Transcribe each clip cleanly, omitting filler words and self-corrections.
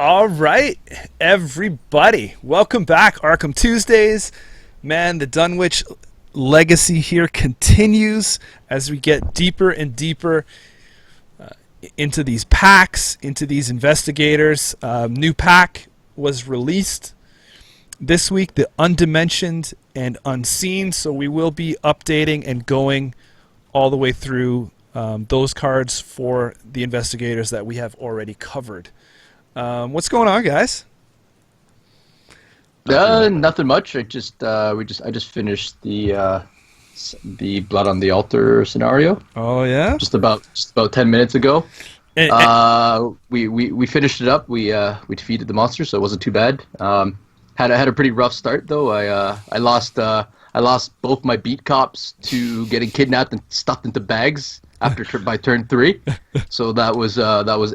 All right, everybody. Welcome back. Arkham Tuesdays. Man, the Dunwich legacy here continues as we get deeper and deeper into these packs, into these investigators. New pack was released this week, the Undimensioned and Unseen. So we will be updating and going all the way through those cards for the investigators that we have already covered. What's going on, guys? Nothing much. I just finished the Blood on the Altar scenario. Oh yeah, just about 10 minutes ago. We finished it up. We defeated the monster, so it wasn't too bad. Had a pretty rough start though. I lost both my beat cops to getting kidnapped and stuffed into bags by turn 3. So that was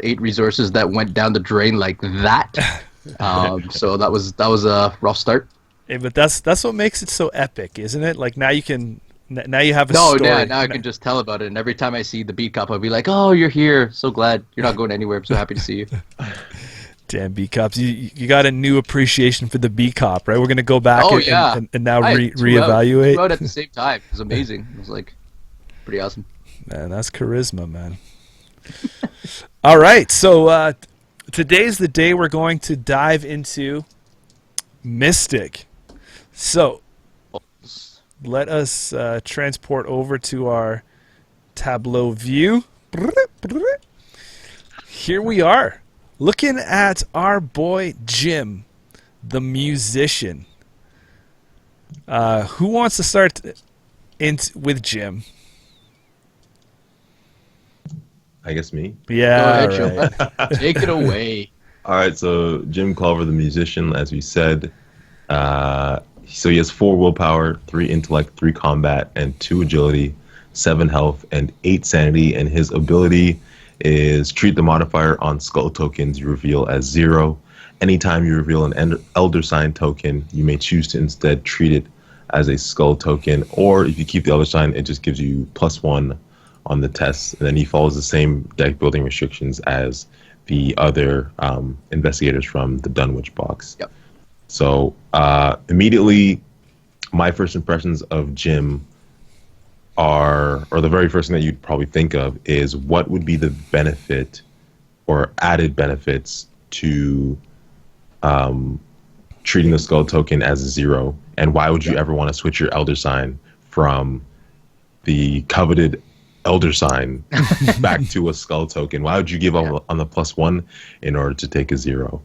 8 resources that went down the drain like that. So that was a rough start. Hey, but that's what makes it so epic, isn't it? Like now you have a story. No, now I can just tell about it, and every time I see the beat cop, I'll be like, "Oh, you're here! So glad you're not going anywhere. I'm so happy to see you." Damn beat cops! You got a new appreciation for the beat cop, right? We're gonna go back and now reevaluate. Two out at the same time. It was amazing. It was like pretty awesome. Man, that's charisma, man. All right, so today's the day we're going to dive into Mystic. So let us transport over to our tableau view. Here we are, looking at our boy Jim, the musician. Who wants to start with Jim? I guess me. Yeah, go ahead, right. Take it away. All right, so Jim Carver, the musician, as we said, so he has 4 willpower, 3 intellect, 3 combat, and 2 agility, 7 health, and 8 sanity. And his ability is treat the modifier on skull tokens you reveal as 0. Anytime you reveal an elder sign token, you may choose to instead treat it as a skull token, or if you keep the elder sign, it just gives you +1 on the test, and then he follows the same deck building restrictions as the other investigators from the Dunwich box. Yep. So immediately, my first impressions of Jim or the very first thing that you'd probably think of is what would be the benefit or added benefits to treating the skull token as a 0, and why would you ever want to switch your elder sign from the coveted elder sign back to a skull token? Why would you give up on the +1 in order to take a 0?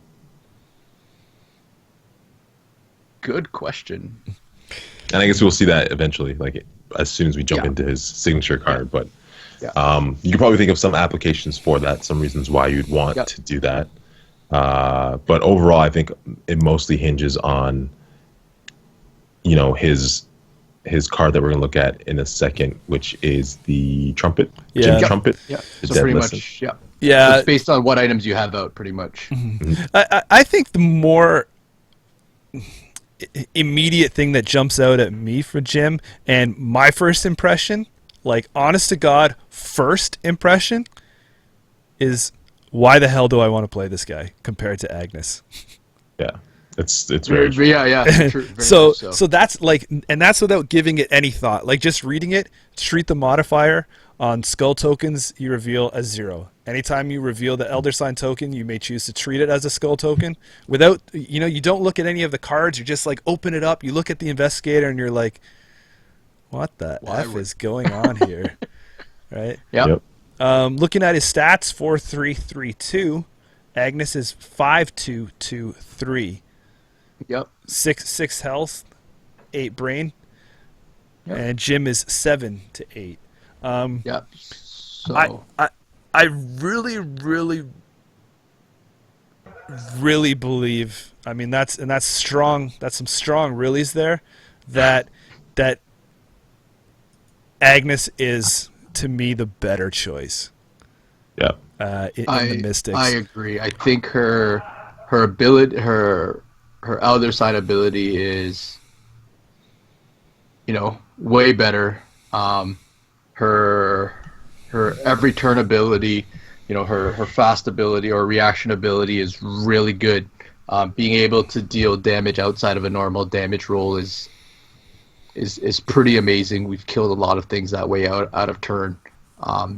Good question. And I guess we'll see that eventually, like as soon as we jump into his signature card. But you could probably think of some applications for that, some reasons why you'd want to do that. But overall, I think it mostly hinges on, his card that we're going to look at in a second, which is the trumpet. Jim Trumpet. Yeah. The So dead pretty listen. much, yeah. Yeah. So it's based on what items you have out, pretty much. Mm-hmm. I think the more immediate thing that jumps out at me for Jim, and my first impression, like honest to God, first impression, is why the hell do I want to play this guy compared to Agnes? Yeah. It's very true. Yeah. True, very so much so that's like, and that's without giving it any thought. Like just reading it, treat the modifier on skull tokens you reveal as 0. Anytime you reveal the elder sign token, you may choose to treat it as a skull token. Without, you don't look at any of the cards. You just like open it up. You look at the investigator, and you're like, "What the f is going on here?" Right? Yep. Looking at his stats, 4-3-3-2. Agnes is 5-2-2-3. Yep. 6 health, 8 brain, Yep. and Jim is 7-8. Yep. So I really, really, really believe. I mean, that's strong. That's some strong reallys there. That Agnes is, to me, the better choice. Yeah. In the Mystics. I agree. I think her ability, her elder sign ability is, way better. Her every turn ability her fast ability or reaction ability is really good. Being able to deal damage outside of a normal damage roll is pretty amazing. We've killed a lot of things that way out of turn.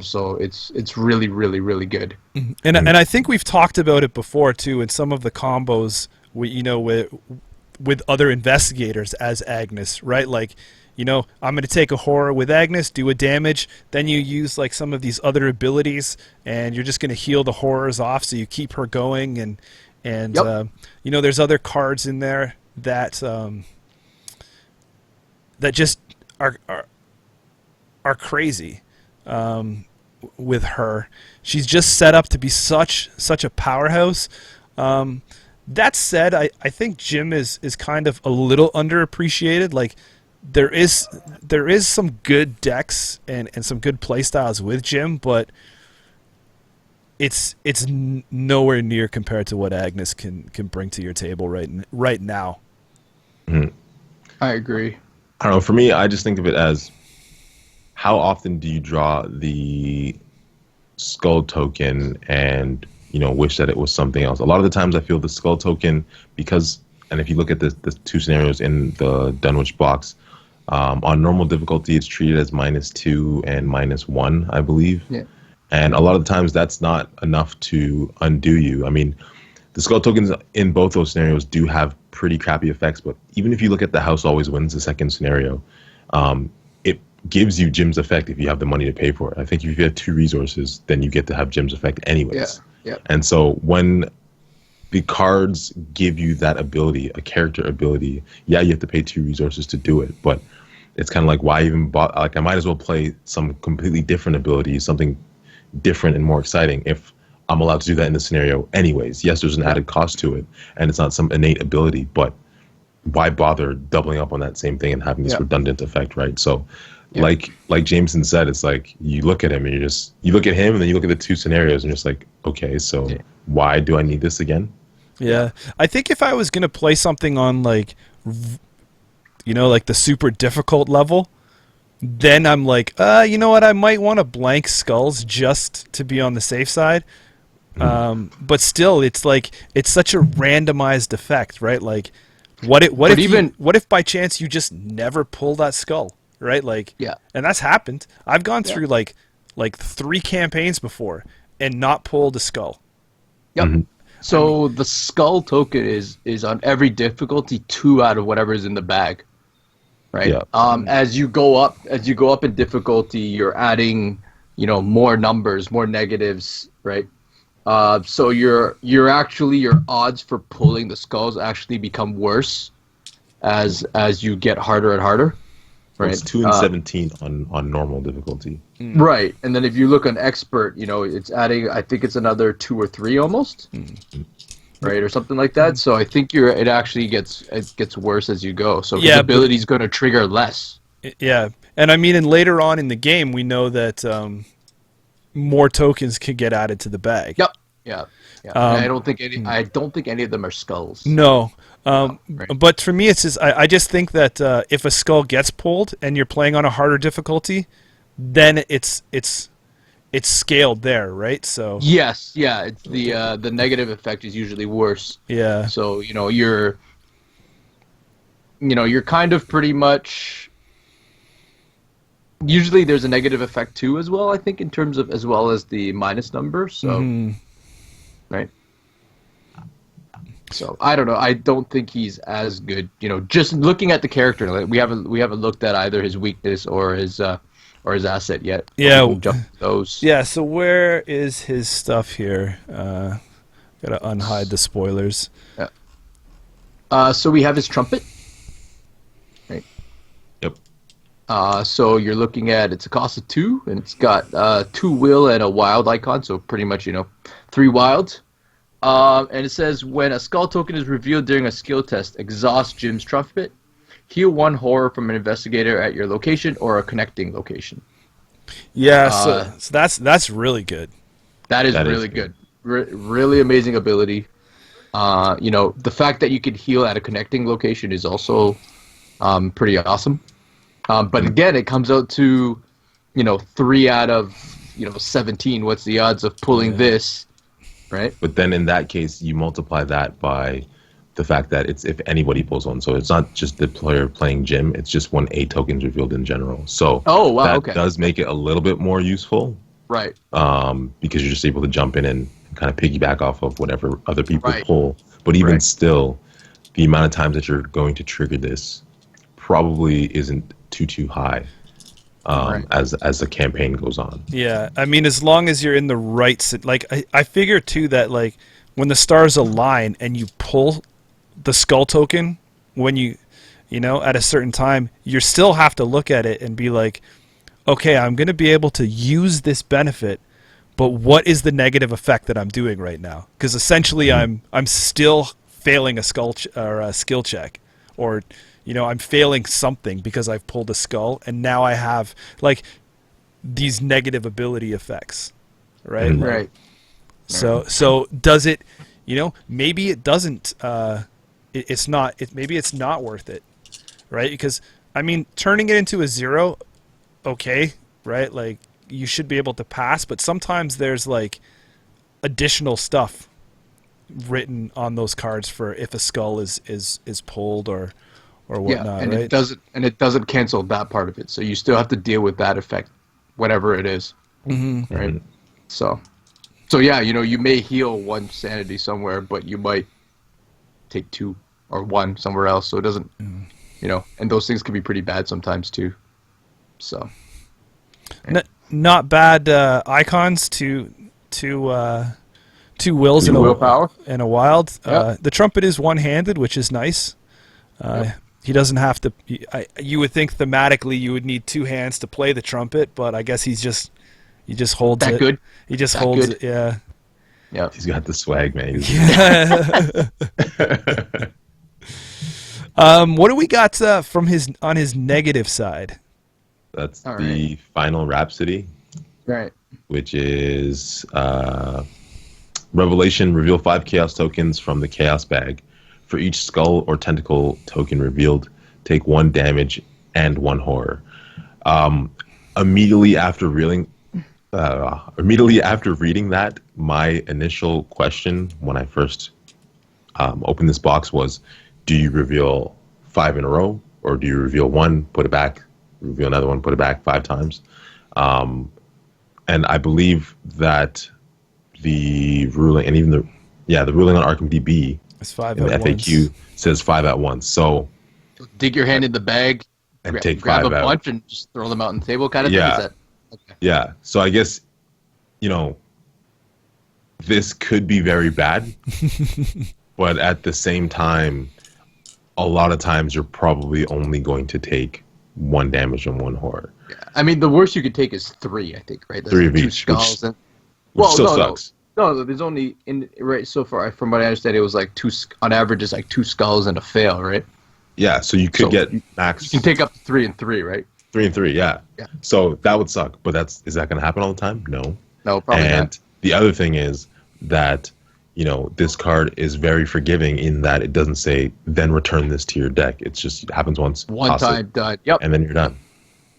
So it's really, really, really good. And I think we've talked about it before too in some of the combos with other investigators as Agnes, right? Like, I'm going to take a horror with Agnes, do a damage, then you use like some of these other abilities, and you're just going to heal the horrors off, so you keep her going, and Yep. there's other cards in there that that just are crazy. With her, she's just set up to be such a powerhouse. That said, I think Jim is kind of a little underappreciated. Like, there is some good decks and some good play styles with Jim, but it's nowhere near compared to what Agnes can bring to your table right now. Mhm. I agree. I don't know. For me, I just think of it as, how often do you draw the skull token and wish that it was something else? A lot of the times I feel the skull token, because, and if you look at the two scenarios in the Dunwich box, on normal difficulty it's treated as -2 and -1, I believe. Yeah. And a lot of the times that's not enough to undo you. I mean, the skull tokens in both those scenarios do have pretty crappy effects, but even if you look at the house always wins, the second scenario, it gives you Jim's effect if you have the money to pay for it. I think if you have 2 resources, then you get to have Jim's effect anyways. Yeah. And so when the cards give you that ability, a character ability, you have to pay 2 resources to do it, but it's kind of like, why even like, I might as well play some completely different ability, something different and more exciting, if I'm allowed to do that in the scenario anyways. Yes, there's an added cost to it, and it's not some innate ability, but why bother doubling up on that same thing and having this redundant effect, right? So like Jameson said, it's like, you look at him and you look at him and then you look at the 2 scenarios and you're just like, okay, so why do I need this again? Yeah. I think if I was going to play something on like the super difficult level, then I'm like, you know what, I might want to blank skulls just to be on the safe side. But still, it's like, it's such a randomized effect, right? Like, what if by chance you just never pull that skull, right? Like, and that's happened. I've gone through like 3 campaigns before and not pulled a skull. Yep. Mm-hmm. So the skull token is on every difficulty 2 out of whatever is in the bag, right? Yeah. As you go up in difficulty, you're adding more numbers, more negatives, right? So your odds for pulling the skulls actually become worse as you get harder and harder. Right. It's 2 and 17 on normal difficulty. Right, and then if you look on expert, it's adding, I think it's another 2 or 3 almost, right, or something like that. So I think it actually gets worse as you go. So his ability is going to trigger less. Yeah, and I mean, and later on in the game, we know that more tokens can get added to the bag. Yep. Yeah. I don't think any of them are skulls. No. Right. But for me, it's just, I just think that if a skull gets pulled and you're playing on a harder difficulty, then it's scaled there, right? So yes, it's the negative effect is usually worse. Yeah. So you're kind of pretty much. Usually, there's a negative effect too, as well. I think in terms of, as well as the minus number. So, right. So I don't know. I don't think he's as good. Just looking at the character, like, we haven't looked at either his weakness or his asset yet. Yeah. Those. Yeah. So where is his stuff here? Gotta unhide the spoilers. Yeah. So we have his trumpet. Right. Yep. So you're looking at, it's a cost of 2, and it's got 2 will and a wild icon. So pretty much 3 wild. And it says, when a skull token is revealed during a skill test, exhaust Jim's trumpet, heal 1 horror from an investigator at your location or a connecting location. Yeah, so that's really good. That is really good. Really amazing ability. The fact that you can heal at a connecting location is also pretty awesome. But again, it comes out to 3 out of 17. What's the odds of pulling this, right? But then in that case, you multiply that by the fact that it's if anybody pulls one. So it's not just the player playing Jim, it's just when a token's revealed in general. So that does make it a little bit more useful. Right. Because you're just able to jump in and kind of piggyback off of whatever other people pull. But even still, the amount of times that you're going to trigger this probably isn't too high as the campaign goes on. Yeah, I mean, as long as you're in the right... Like, I figure, too, that, like, when the stars align and you pull the skull token, when you know, at a certain time, you still have to look at it and be like, okay, I'm going to be able to use this benefit, but what is the negative effect that I'm doing right now? Because essentially I'm still failing a skill check, or I'm failing something because I've pulled a skull, and now I have like these negative ability effects, right? Mm-hmm. Right. So does it? Maybe it doesn't. It's not. Maybe it's not worth it, right? Because I mean, turning it into a 0, okay, right? Like you should be able to pass, but sometimes there's like additional stuff written on those cards for if a skull is pulled or whatnot, and right? it doesn't cancel that part of it, so you still have to deal with that effect, whatever it is, right? So yeah, you may heal 1 sanity somewhere, but you might take 2 or 1 somewhere else, so it doesn't, and those things can be pretty bad sometimes too. So, not bad icons to 2 wills and willpower and a wild. Yep. The trumpet is one-handed, which is nice. He doesn't have to. You would think thematically you would need 2 hands to play the trumpet, but I guess he just holds that it. good. He just that holds good. it. Yeah. Yeah. He's got the swag, man. What do we got from on his negative side? That's the final Rhapsody. Right. Which is Revelation. Reveal 5 Chaos tokens from the Chaos bag. For each skull or tentacle token revealed, take 1 damage and 1 horror. Immediately after reading that, my initial question when I first opened this box was, do you reveal 5 in a row, or do you reveal 1, put it back, reveal another 1, put it back 5 times? And I believe that the ruling, and even the ruling on Arkham DB, It's 5 in the at FAQ once. says 5 at once. So dig your hand in the bag and take grab 5 a out. bunch and just throw them out on the table, kind of thing. Is that, okay. Yeah. So I guess this could be very bad, but at the same time, a lot of times you're probably only going to take 1 damage and 1 horror. Yeah. I mean, the worst you could take is 3, I think, right? That's 3 of 2 each, skulls which still sucks. No, there's only right so far. From what I understand, it was like 2 on average. It's like 2 skulls and a fail, right? Yeah, so you could get max. You can take up to 3 and 3, right? 3 and 3, yeah. So that would suck, but is that going to happen all the time? No. No, probably not. And the other thing is that this card is very forgiving in that it doesn't say then return this to your deck. It just happens once. One time done. Yep. And then you're done.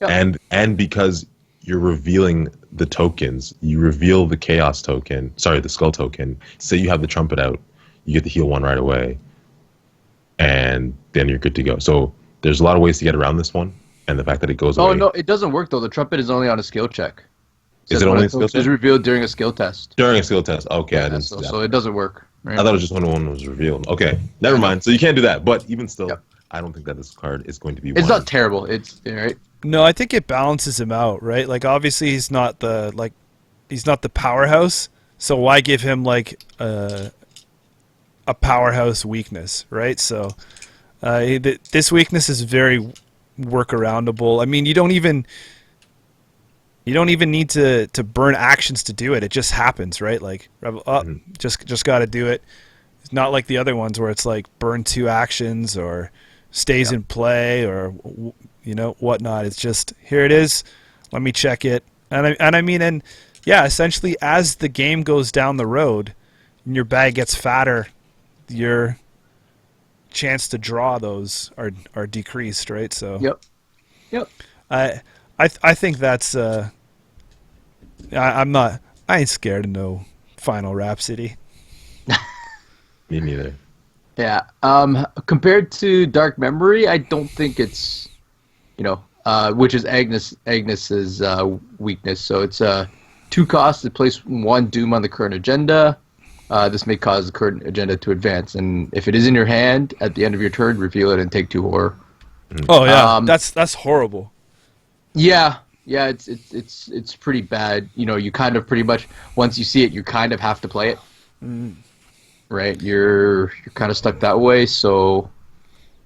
Yep. And because you're revealing the tokens, you reveal the chaos token, the skull token. Say you have the trumpet out, you get to heal 1 right away, and then you're good to go. So there's a lot of ways to get around this one, and the fact that it goes away. Oh no, it doesn't work though. The trumpet is only on a skill check. Is it only a skill check? It's check? revealed during a skill test. During a skill test. Okay, I didn't see that. So it doesn't work. Right? I thought it was just when one was revealed. Okay, never mind. So you can't do that. But even still, I don't think that this card is going to be. It's not terrible. It's right. No, I think it balances him out, right? Like obviously he's not the powerhouse, so why give him like a powerhouse weakness, right? So this weakness is very workaroundable. I mean, you don't even need to burn actions to do it. It just happens, right? Like just got to do it. It's not like the other ones where it's like burn 2 actions or stays in play or whatnot. It's just, here it is, let me check it. And essentially as the game goes down the road and your bag gets fatter, your chance to draw those are decreased, right? So Yep. I think that's I'm not. I ain't scared of no Final Rhapsody. Me neither. Yeah. Compared to Dark Memory, I don't think it's, which is Agnes's weakness. So it's 2 costs to place 1 Doom on the current agenda. This may cause the current agenda to advance, and if it is in your hand at the end of your turn, reveal it and take 2 horror. Oh yeah, that's horrible. Yeah, it's pretty bad. You kind of pretty much once you see it, you kind of have to play it. Right, you're kind of stuck that way. So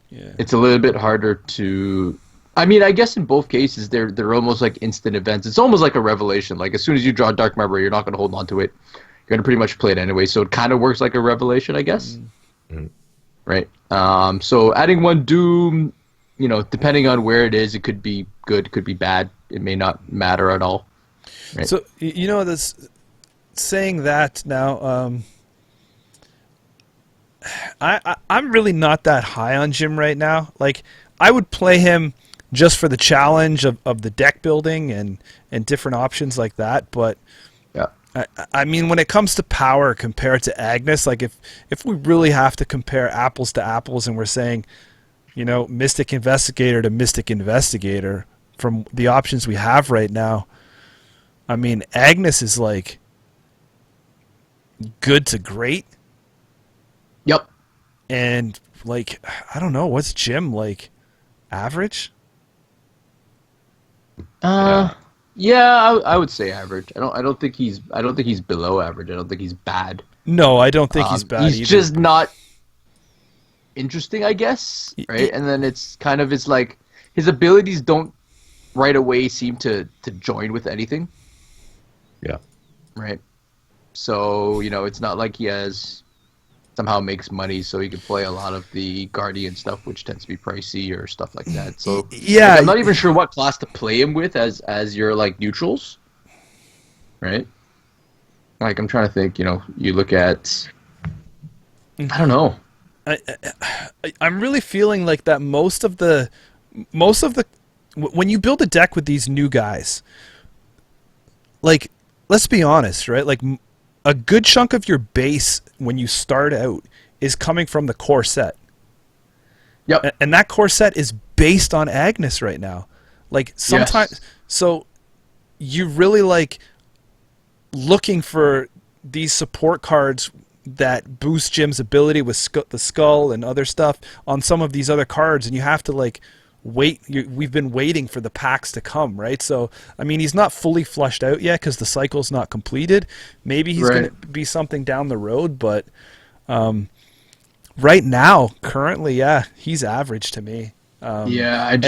yeah, it's a little bit harder to. I mean, I guess in both cases, they're almost like instant events. It's almost like a revelation. Like as soon as you draw Dark Memory, you're not going to hold on to it. You're going to pretty much play it anyway. So it kind of works like a revelation, I guess. Right. So adding 1 Doom, depending on where it is, it could be good, could be bad. It may not matter at all. Right? So this saying that now. I'm really not that high on Jim right now. Like I would play him just for the challenge of the deck building and different options like that. But yeah, I mean, when it comes to power compared to Agnes, like if we really have to compare apples to apples, and we're saying, Mystic Investigator to Mystic Investigator from the options we have right now, I mean, Agnes is like good to great. Yep. And like, I don't know, what's Jim like? Average? Yeah, I would say average. I don't think he's below average. I don't think he's bad. No, I don't think he's bad. He's either. just not interesting, I guess. Right, and then it's like his abilities don't right away seem to join with anything. Yeah. Right. So it's not like he somehow makes money so he can play a lot of the Guardian stuff, which tends to be pricey or stuff like that. So yeah, I'm not even sure what class to play him with as your like neutrals, right? Like I'm trying to think. You look at, I don't know. I'm really feeling like that most of the when you build a deck with these new guys, like let's be honest, right? Like a good chunk of your base when you start out is coming from the core set. Yep. And that core set is based on Agnes right now. Like sometimes, so you really like looking for these support cards that boost Jim's ability with the skull and other stuff on some of these other cards, and you have to like wait. We've been waiting for the packs to come, right? So I mean, he's not fully flushed out yet because the cycle's not completed. Maybe he's going to be something down the road, but right now, currently, yeah, he's average to me. I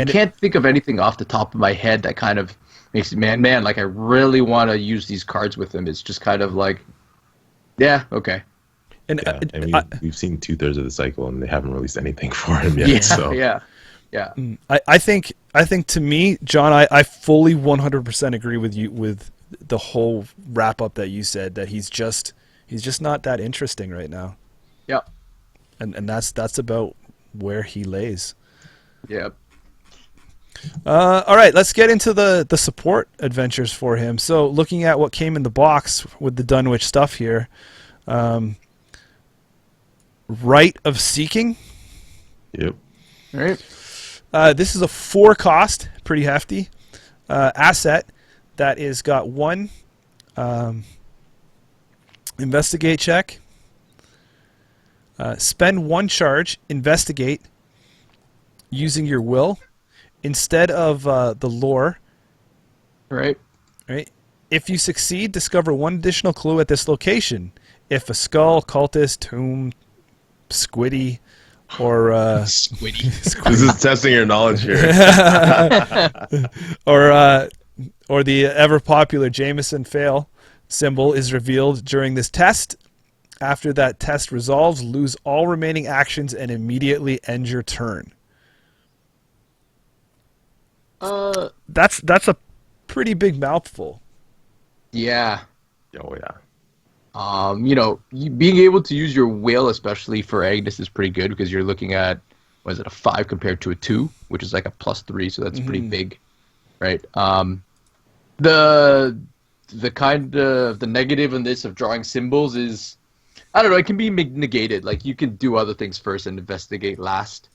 can't think of anything off the top of my head that kind of makes it man like I really want to use these cards with him. It's just kind of like, yeah, okay. And we've seen 2/3 of the cycle, and they haven't released anything for him yet. Yeah. I think to me, John, I fully 100% agree with you with the whole wrap up that you said, that he's just not that interesting right now. Yeah. And that's about where he lays. Yep. All right, let's get into the support adventures for him. So looking at what came in the box with the Dunwich stuff here, Rite of Seeking. Yep. All right. This is a 4 cost, pretty hefty asset that is got 1 investigate check. Spend 1 charge, investigate using your will instead of the lore. Right. Right. If you succeed, discover 1 additional clue at this location. If a skull, cultist, tomb, squiddy, or Squiddy. This is testing your knowledge here. or the ever popular Jameson fail symbol is revealed during this test. After that test resolves, lose all remaining actions and immediately end your turn. That's a pretty big mouthful. Yeah. Oh yeah. Being able to use your will, especially for Agnes, is pretty good because you're looking at, a 5 compared to a 2, which is like a +3, so that's pretty big, right? The the kind of the negative in this of drawing symbols is, I don't know, it can be negated. Like you can do other things first and investigate last.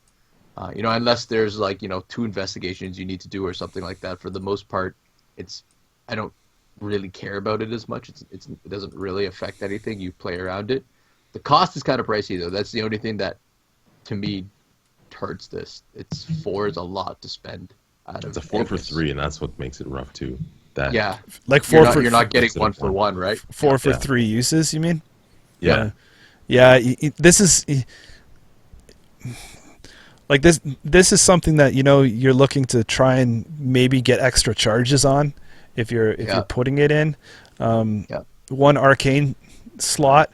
Unless there's like 2 investigations you need to do or something like that. For the most part, I don't really care about it as much. It doesn't really affect anything. You play around it. The cost is kind of pricey though. That's the only thing that, to me, hurts this. 4 is a lot to spend. It's a 4 for 3, and that's what makes it rough too. That like 4 you're not getting 1 for 1, right? 4 for 3 uses. You mean? Yeah. This is. Like this is something that you're looking to try and maybe get extra charges on if you're putting it in. 1 arcane slot.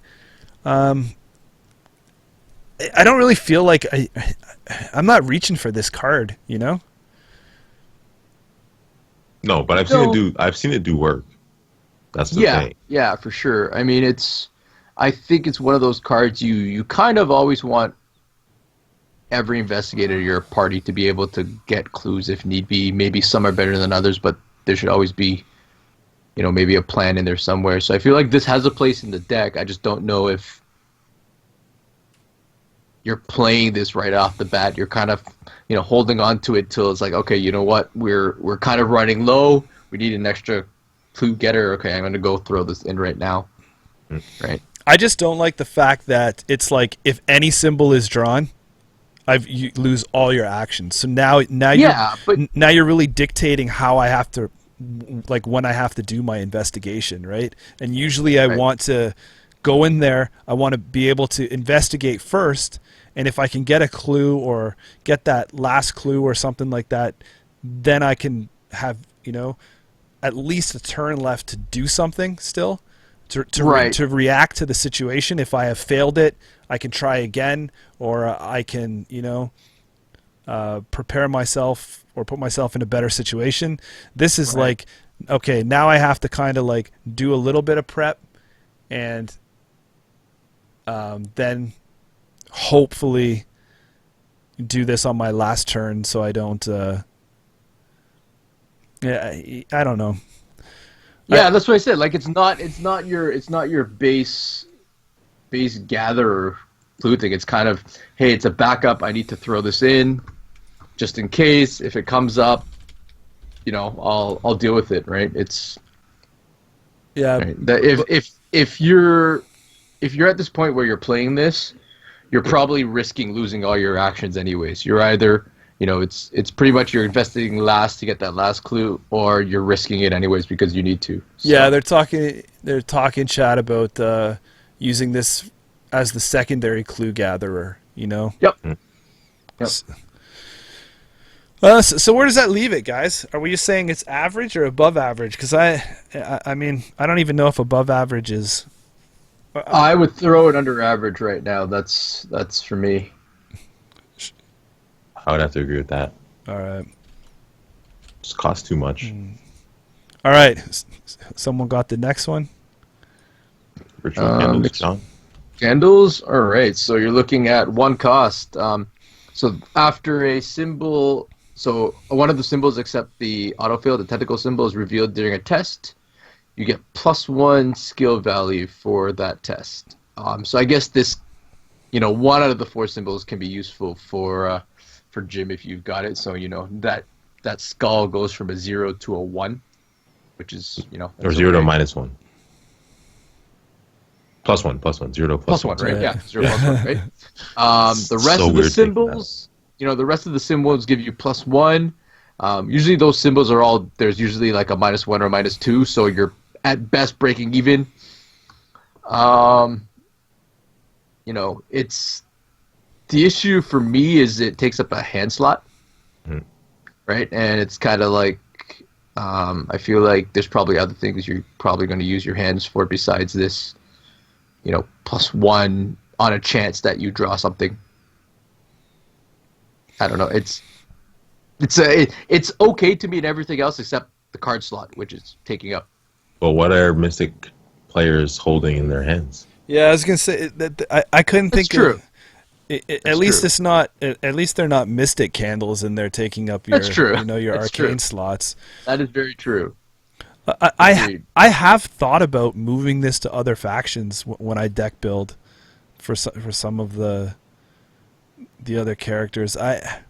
I don't really feel like I'm not reaching for this card. No, but I've seen it do work. That's the thing. Yeah, for sure. I mean, I think it's one of those cards you kind of always want every investigator in your party to be able to get clues if need be. Maybe some are better than others, but there should always be, maybe a plan in there somewhere. So I feel like this has a place in the deck. I just don't know if you're playing this right off the bat. You're kind of, holding on to it till it's like, okay, you know what? We're kind of running low. We need an extra clue getter. Okay, I'm going to go throw this in right now. Right. I just don't like the fact that it's like if any symbol is drawn, you lose all your actions. So now you're really dictating how I have to, like when I have to do my investigation, right? And usually I want to go in there. I want to be able to investigate first, and if I can get a clue or get that last clue or something like that, then I can have at least a turn left to do something still. To react to the situation. If I have failed it, I can try again, or I can, prepare myself or put myself in a better situation. This is like, okay, now I have to kind of like do a little bit of prep, and then hopefully do this on my last turn so I don't. I don't know. Yeah, that's what I said. Like it's not your base gatherer clue thing. It's kind of, hey, it's a backup. I need to throw this in just in case. If it comes up, I'll deal with it, right? It's right? If you're at this point where you're playing this, you're probably risking losing all your actions anyways. You're either it's pretty much you're investigating last to get that last clue, or you're risking it anyways because you need to. So. Yeah, they're talking chat about using this as the secondary clue gatherer. Yep. So where does that leave it, guys? Are we just saying it's average or above average? Because I mean, I don't even know if above average is. I would throw it under average right now. That's for me. I would have to agree with that. All right. Just costs too much. All right. Someone got the next one? Virtual candles, John? Candles? All right. So you're looking at 1 cost. So after a symbol... So one of the symbols except the autofill, the tentacle symbol, is revealed during a test. You get +1 skill value for that test. So I guess this... 1 out of the 4 symbols can be useful for Jim if you've got it. So that skull goes from a 0 to a 1, which is or 0 to -1. +1, 0 to +1, right? Yeah, 0 plus 1, right? The rest of the symbols, the rest of the symbols give you +1. Usually those symbols are all, there's usually like a -1 or -2, so you're at best breaking even. It's the issue for me is it takes up a hand slot, right? And it's kind of like I feel like there's probably other things you're probably going to use your hands for besides this, +1 on a chance that you draw something. I don't know. It's okay to me in everything else except the card slot, which is taking up. Well, what are Mystic players holding in their hands? Yeah, I was gonna say that I couldn't think. That's true. At least it's not. At least they're not mystic candles, and they're taking up your, That's true. Your That's arcane true. slots. That is very true. I have thought about moving this to other factions when I deck build for some of the other characters. I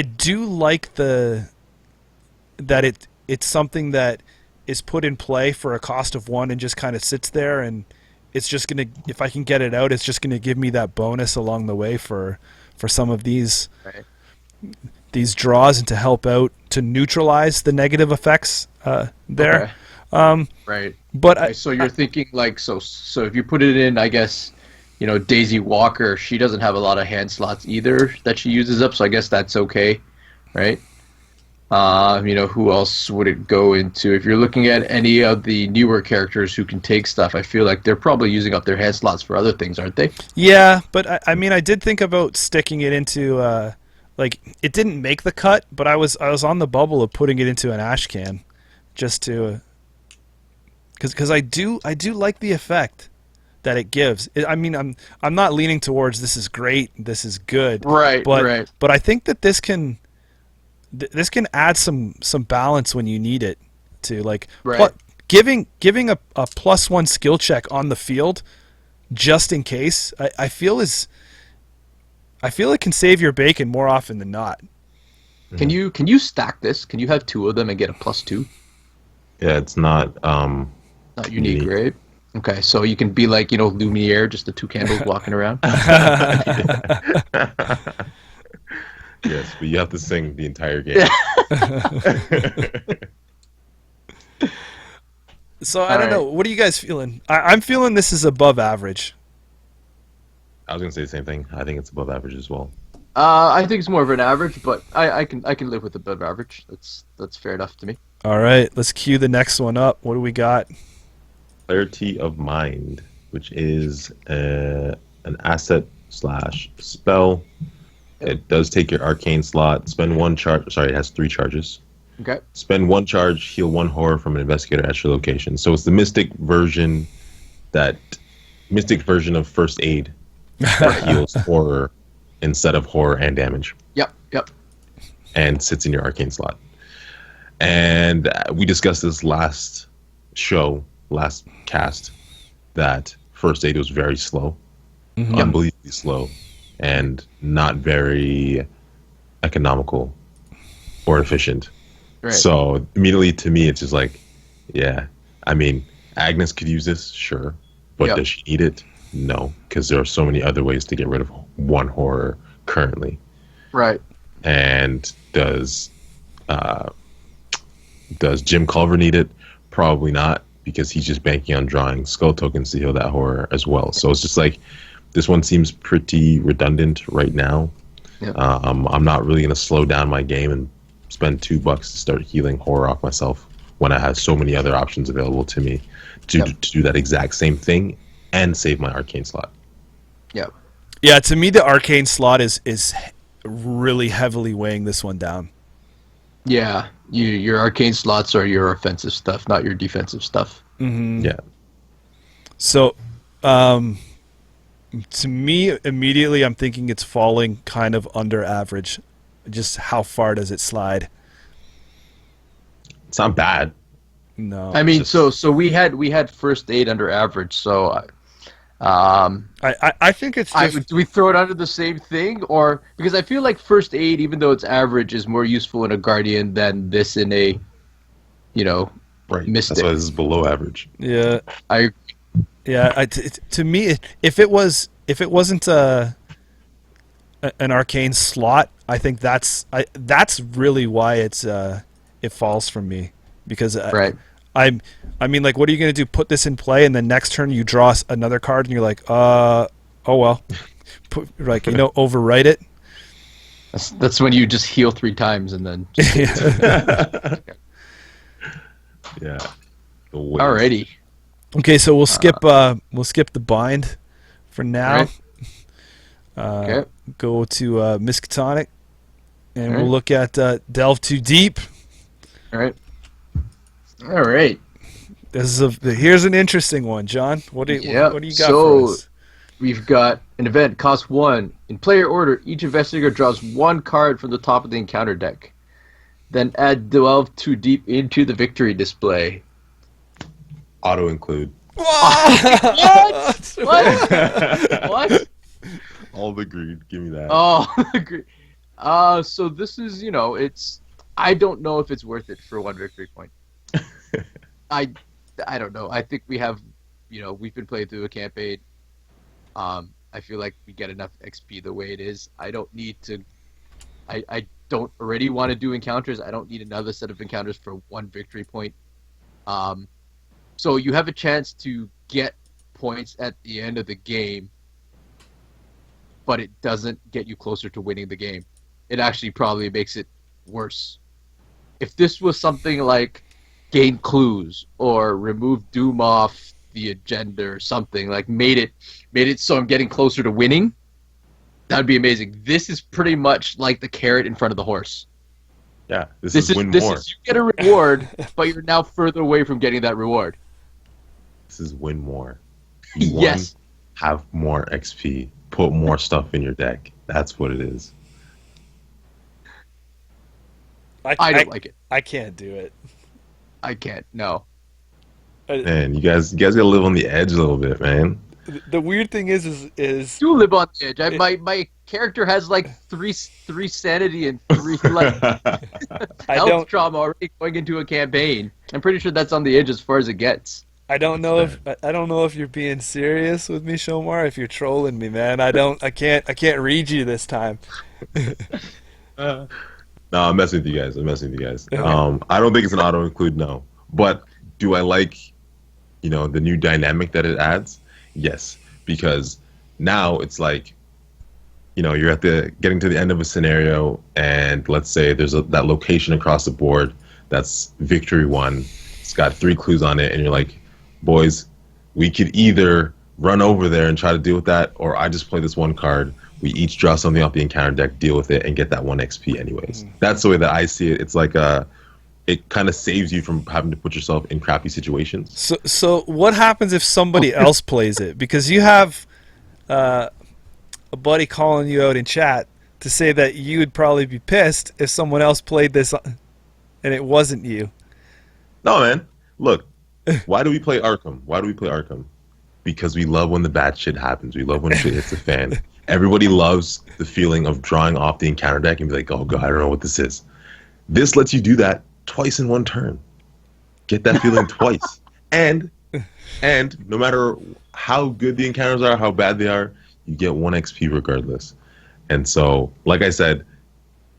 do like that it's something that is put in play for a cost of 1 and just kind of sits there, and it's just gonna, if I can get it out, it's just gonna give me that bonus along the way for some of these these draws, and to help out to neutralize the negative effects there. Okay. Right. But okay, so you're thinking like so if you put it in, I guess, Daisy Walker, she doesn't have a lot of hand slots either that she uses up, so I guess that's okay, right? Who else would it go into? If you're looking at any of the newer characters who can take stuff, I feel like they're probably using up their hand slots for other things, aren't they? Yeah, but I mean, I did think about sticking it into like, it didn't make the cut, but I was on the bubble of putting it into an ash can, just to, because I do like the effect that it gives. I'm not leaning towards this is great, this is good, right? But I think that this can add some balance when you need it to, like, giving a +1 skill check on the field just in case. I feel it can save your bacon more often than not. Can you stack this? Can you have 2 of them and get a +2? Yeah, it's not unique, right? Okay, so you can be like, Lumiere, just the 2 candles walking around. Yes, but you have to sing the entire game. So I don't know. What are you guys feeling? I'm feeling this is above average. I was gonna say the same thing. I think it's above average as well. I think it's more of an average, but I can live with above average. That's fair enough to me. All right, let's cue the next one up. What do we got? Clarity of Mind, which is an asset / spell. It does take your arcane slot. Spend 1 charge. Sorry, it has 3 charges. Okay. Spend 1 charge, heal 1 horror from an investigator at your location. So it's the mystic version of first aid that heals horror instead of horror and damage. Yep. And sits in your arcane slot. And we discussed this last cast, that first aid was very slow, unbelievably slow, and not very economical or efficient. Right. So immediately to me, it's just like, yeah, I mean, Agnes could use this, sure, but does she need it? No, because there are so many other ways to get rid of 1 horror currently. Right. And does Jim Culver need it? Probably not, because he's just banking on drawing skull tokens to heal that horror as well. So it's just like, this one seems pretty redundant right now. Yeah. I'm not really going to slow down my game and spend $2 to start healing horror off myself when I have so many other options available to me to do that exact same thing and save my arcane slot. Yeah, to me the arcane slot is really heavily weighing this one down. Yeah, your arcane slots are your offensive stuff, not your defensive stuff. Mm-hmm. Yeah. So, to me, immediately I'm thinking it's falling kind of under average. Just how far does it slide? It's not bad. No. I mean, so we had first aid under average, so I think it's just... do we throw it under the same thing, or because I feel like first aid, even though it's average, is more useful in a guardian than this in a, right. mystic. That's why this is below average. Yeah. Yeah, to me, if it wasn't an arcane slot, I think that's really why it falls from me, because right. I mean, like, what are you going to do? Put this in play, and then next turn you draw another card, and you're like, oh well, overwrite it. That's when you just heal 3 times and then. Yeah. Alrighty. Okay, so we'll skip the bind for now. Right. Okay. Go to Miskatonic, and we'll look at Delve Too Deep. All right. Here's an interesting one, John. What do you got for us? We've got an event, cost 1. In player order, each investigator draws 1 card from the top of the encounter deck. Then delve too deep into the victory display. Auto include. What? What? All agreed. Give me that. Oh, agree. So this is, it's. I don't know if it's worth it for one victory point. I don't know. I think we have, we've been playing through a campaign. I feel like we get enough XP the way it is. I don't need to. I don't already want to do encounters. I don't need another set of encounters for one victory point. So you have a chance to get points at the end of the game, but it doesn't get you closer to winning the game. It actually probably makes it worse. If this was something like gain clues or remove doom off the agenda or something, like made it so I'm getting closer to winning, that'd be amazing. This is pretty much like the carrot in front of the horse. Yeah, this is win more. You get a reward, but you're now further away from getting that reward. This is win more. You Yes. have more XP. Put more stuff in your deck. That's what it is. I don't like it. I can't do it. I can't. No. Man, you guys gotta live on the edge a little bit, man. The weird thing is Do live on the edge. My character has like three sanity and 3 like health trauma already going into a campaign. I'm pretty sure that's on the edge as far as it gets. I don't know if you're being serious with me, Shomar. If you're trolling me, man, I can't read you this time. No, I'm messing with you guys. Okay. I don't think it's an auto include, no. But do I like, the new dynamic that it adds? Yes, because now it's like, you're getting to the end of a scenario, and let's say there's that location across the board that's victory 1. It's got 3 clues on it, and you're like, boys, we could either run over there and try to deal with that, or I just play this one card. We each draw something off the encounter deck, deal with it, and get that 1 XP anyways. That's the way that I see it. It's like it kind of saves you from having to put yourself in crappy situations. So what happens if somebody else plays it? Because you have a buddy calling you out in chat to say that you would probably be pissed if someone else played this and it wasn't you. No, man. Look, why do we play Arkham? Because we love when the bad shit happens. We love when shit hits the fan. Everybody loves the feeling of drawing off the encounter deck and be like, oh god, I don't know what this is. This lets you do that twice in one turn. Get that feeling twice. And no matter how good the encounters are, how bad they are, you get 1 XP regardless. And so, like I said,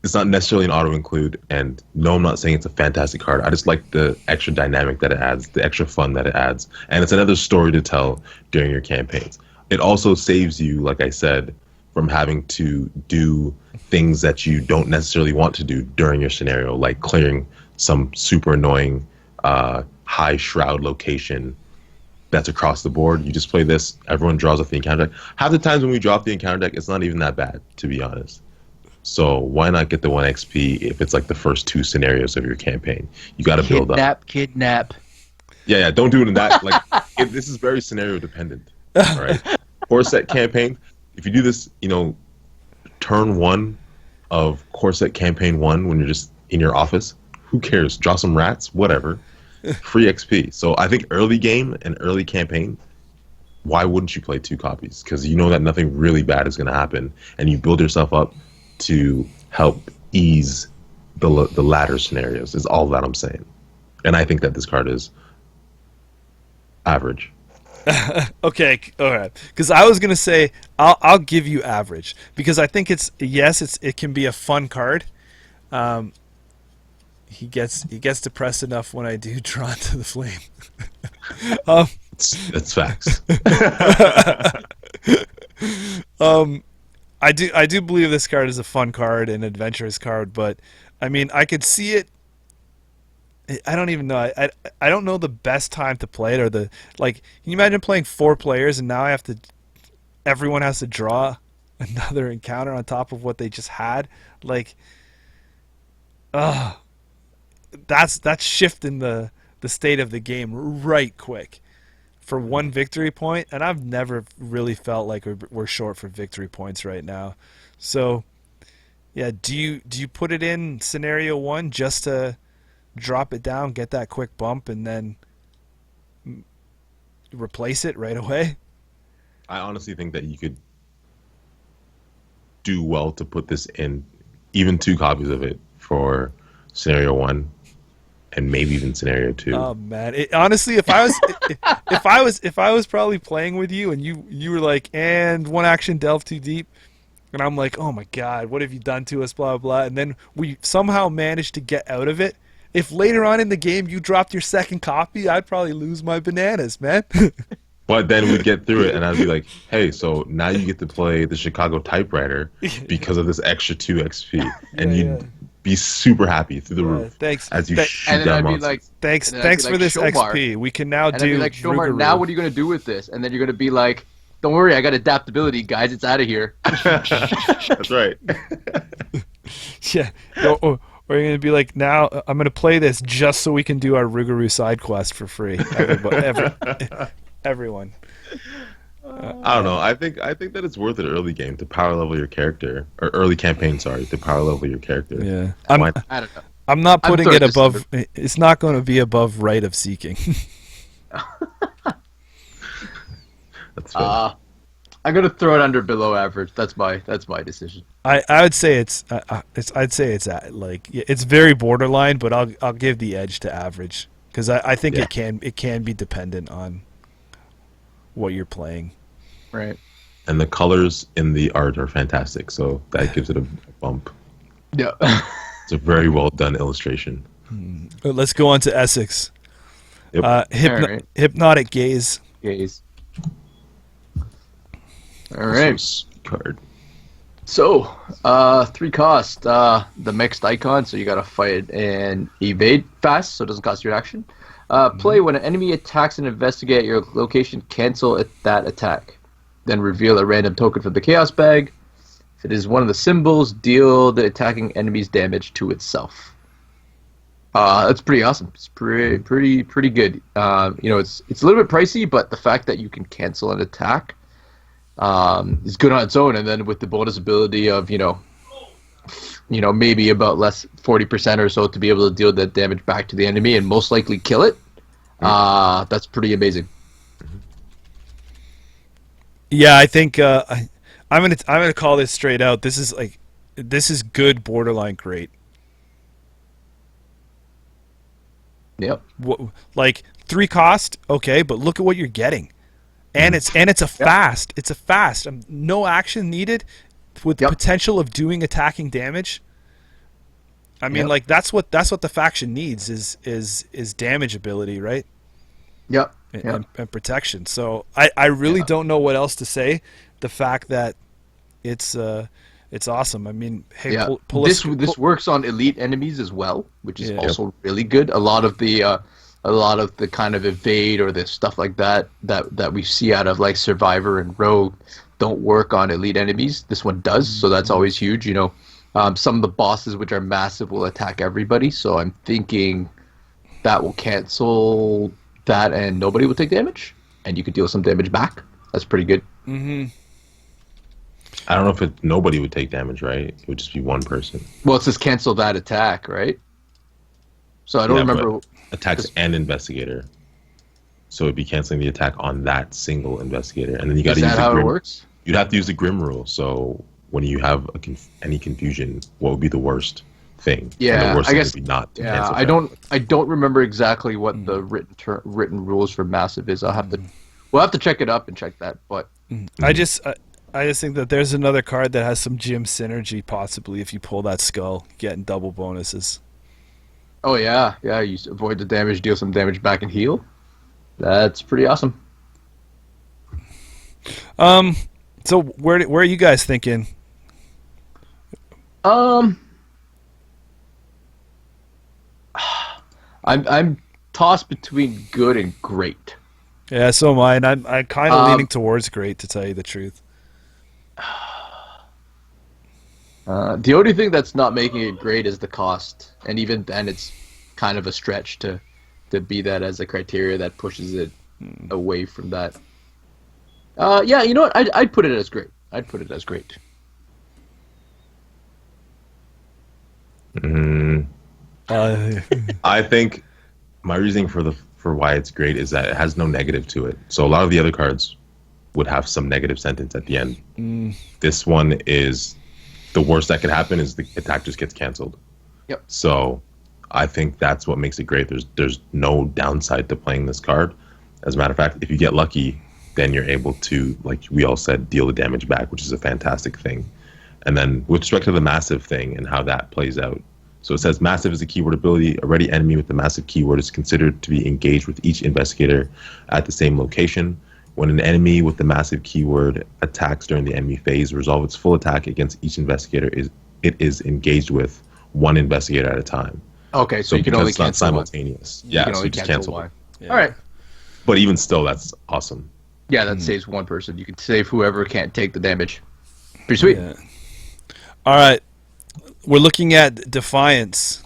it's not necessarily an auto include, and no, I'm not saying it's a fantastic card. I just like the extra dynamic that it adds, the extra fun that it adds, and it's another story to tell during your campaigns. It also saves you, like I said, from having to do things that you don't necessarily want to do during your scenario, like clearing some super annoying high shroud location that's across the board. You just play this, everyone draws off the encounter deck. Half the times when we draw off the encounter deck, it's not even that bad, to be honest. So why not get the 1 XP if it's like the first 2 scenarios of your campaign? You got to build up. Kidnap. Yeah, don't do it in that. Like, this is very scenario dependent. All right, core set campaign. If you do this, turn 1 of core set campaign 1 when you're just in your office, who cares? Draw some rats, whatever. Free XP. So I think early game and early campaign, why wouldn't you play 2 copies? Because you know that nothing really bad is going to happen, and you build yourself up to help ease the latter scenarios. Is all that I'm saying. And I think that this card is average. Okay, all right. Because I was gonna say I'll give you average because I think it can be a fun card. He gets depressed enough when I do Drawn to the Flame. It's facts. I do believe this card is a fun card, an adventurous card, but I mean I could see it. I don't even know. I don't know the best time to play it, or can you imagine playing 4 players and now everyone has to draw another encounter on top of what they just had? That's shifting the state of the game right quick for 1 victory point, and I've never really felt like we're short for victory points right now. So Yeah. Do you put it in scenario one just to drop it down, get that quick bump, and then replace it right away? I honestly think that you could do well to put this in, even 2 copies of it for scenario 1, and maybe even scenario 2. Oh man, honestly, if I was probably playing with you and you were like, and one action delve too deep, and I'm like, oh my god, what have you done to us, blah blah, and then we somehow managed to get out of it. If later on in the game you dropped your second copy, I'd probably lose my bananas, man. But then we'd get through it, and I'd be like, hey, so now you get to play the Chicago typewriter because of this extra 2 XP. And you'd be super happy through the roof. Thanks. As you shoot and then down I'd be monsters. like, Thanks and then I'd be for like, this Shomar. XP. We can now And I'd do be like, Shomar, Rougarou. now what are you going to do with this? And then you're going to be like, don't worry, I got adaptability, guys. It's out of here. That's right. Yeah. Or you're going to be like, now I'm going to play this just so we can do our Rougarou side quest for free. Everyone. I don't know. I think that it's worth it early game to power level your character, or early campaign, sorry, to power level your character. Yeah. I don't know. I'm not putting throwing it this above. It's not going to be above Rite of Seeking. That's fair. I'm going to throw it under below average. That's my decision. I would say I'd say it's it's very borderline, but I'll give the edge to average because I think Yeah. it can be dependent on what you're playing. Right. And the colors in the art are fantastic, so that gives it a bump. Yeah. It's a very well done illustration. Let's go on to Essex. Yep. Alright. Hypnotic Gaze. Gaze. All right. Sweet card. So, 3 cost. The mixed icon, so you gotta fight and evade fast, so it doesn't cost you an action. Play when an enemy attacks and investigate your location, cancel that attack. Then reveal a random token from the Chaos Bag. If it is one of the symbols, deal the attacking enemy's damage to itself. That's pretty awesome. It's pretty good. It's a little bit pricey, but the fact that you can cancel an attack is good on its own. And then with the bonus ability of maybe about less 40% or so to be able to deal that damage back to the enemy and most likely kill it. That's pretty amazing. Yeah, I think I'm gonna call this straight out. This is good borderline great. Yep. Like 3 cost, okay, but look at what you're getting, and it's a fast. It's a fast. No action needed, with the potential of doing attacking damage. I mean, like that's what the faction needs is damage ability, right? Yep. And protection. So I really don't know what else to say. The fact that it's awesome. I mean, hey, this works on elite enemies as well, which is also really good. A lot of the kind of evade or the stuff like that we see out of like Survivor and Rogue don't work on elite enemies. This one does, so that's always huge. Some of the bosses, which are massive, will attack everybody. So I'm thinking that will cancel that, and nobody will take damage, and you could deal some damage back. That's pretty good. Mm-hmm. I don't know if nobody would take damage, right? It would just be one person. Well, it says cancel that attack, right? So I don't remember. Attacks and investigator. So it'd be canceling the attack on that single investigator, and then you got to use how it works? You'd have to use the Grim rule. So when you have any confusion, what would be the worst thing? Yeah, and the worst I thing guess. would be not to Yeah, cancel I don't remember exactly what the written rules for massive is. We'll have to check it up and check that. But I just think that there's another card that has some gym synergy, possibly if you pull that skull, getting double bonuses. Oh yeah, you avoid the damage, deal some damage back, and heal. That's pretty awesome. So where are you guys thinking? I'm tossed between good and great. Yeah, so am I, and I'm kind of leaning towards great, to tell you the truth. The only thing that's not making it great is the cost, and even then, it's kind of a stretch to be that as a criteria that pushes it away from that. Yeah, you know what? I'd put it as great. I'd put it as great. Mm, Uh, I think my reasoning for why it's great is that it has no negative to it. So a lot of the other cards would have some negative sentence at the end. This one is the worst that could happen is the attack just gets canceled. Yep. So I think that's what makes it great. There's no downside to playing this card. As a matter of fact, if you get lucky, then you're able to, like we all said, deal the damage back, which is a fantastic thing. And then with respect to the massive thing and how that plays out. So it says massive is a keyword ability. A ready enemy with the massive keyword is considered to be engaged with each investigator at the same location. When an enemy with the massive keyword attacks during the enemy phase, resolve its full attack against each investigator it is engaged with one investigator at a time. Okay, so you can because only it's not cancel simultaneous. one. Yeah, can so only you just cancel one. Yeah. All right. But even still, that's awesome. Yeah, that saves one person. You can save whoever can't take the damage. Pretty sweet. Yeah. All right, we're looking at Defiance.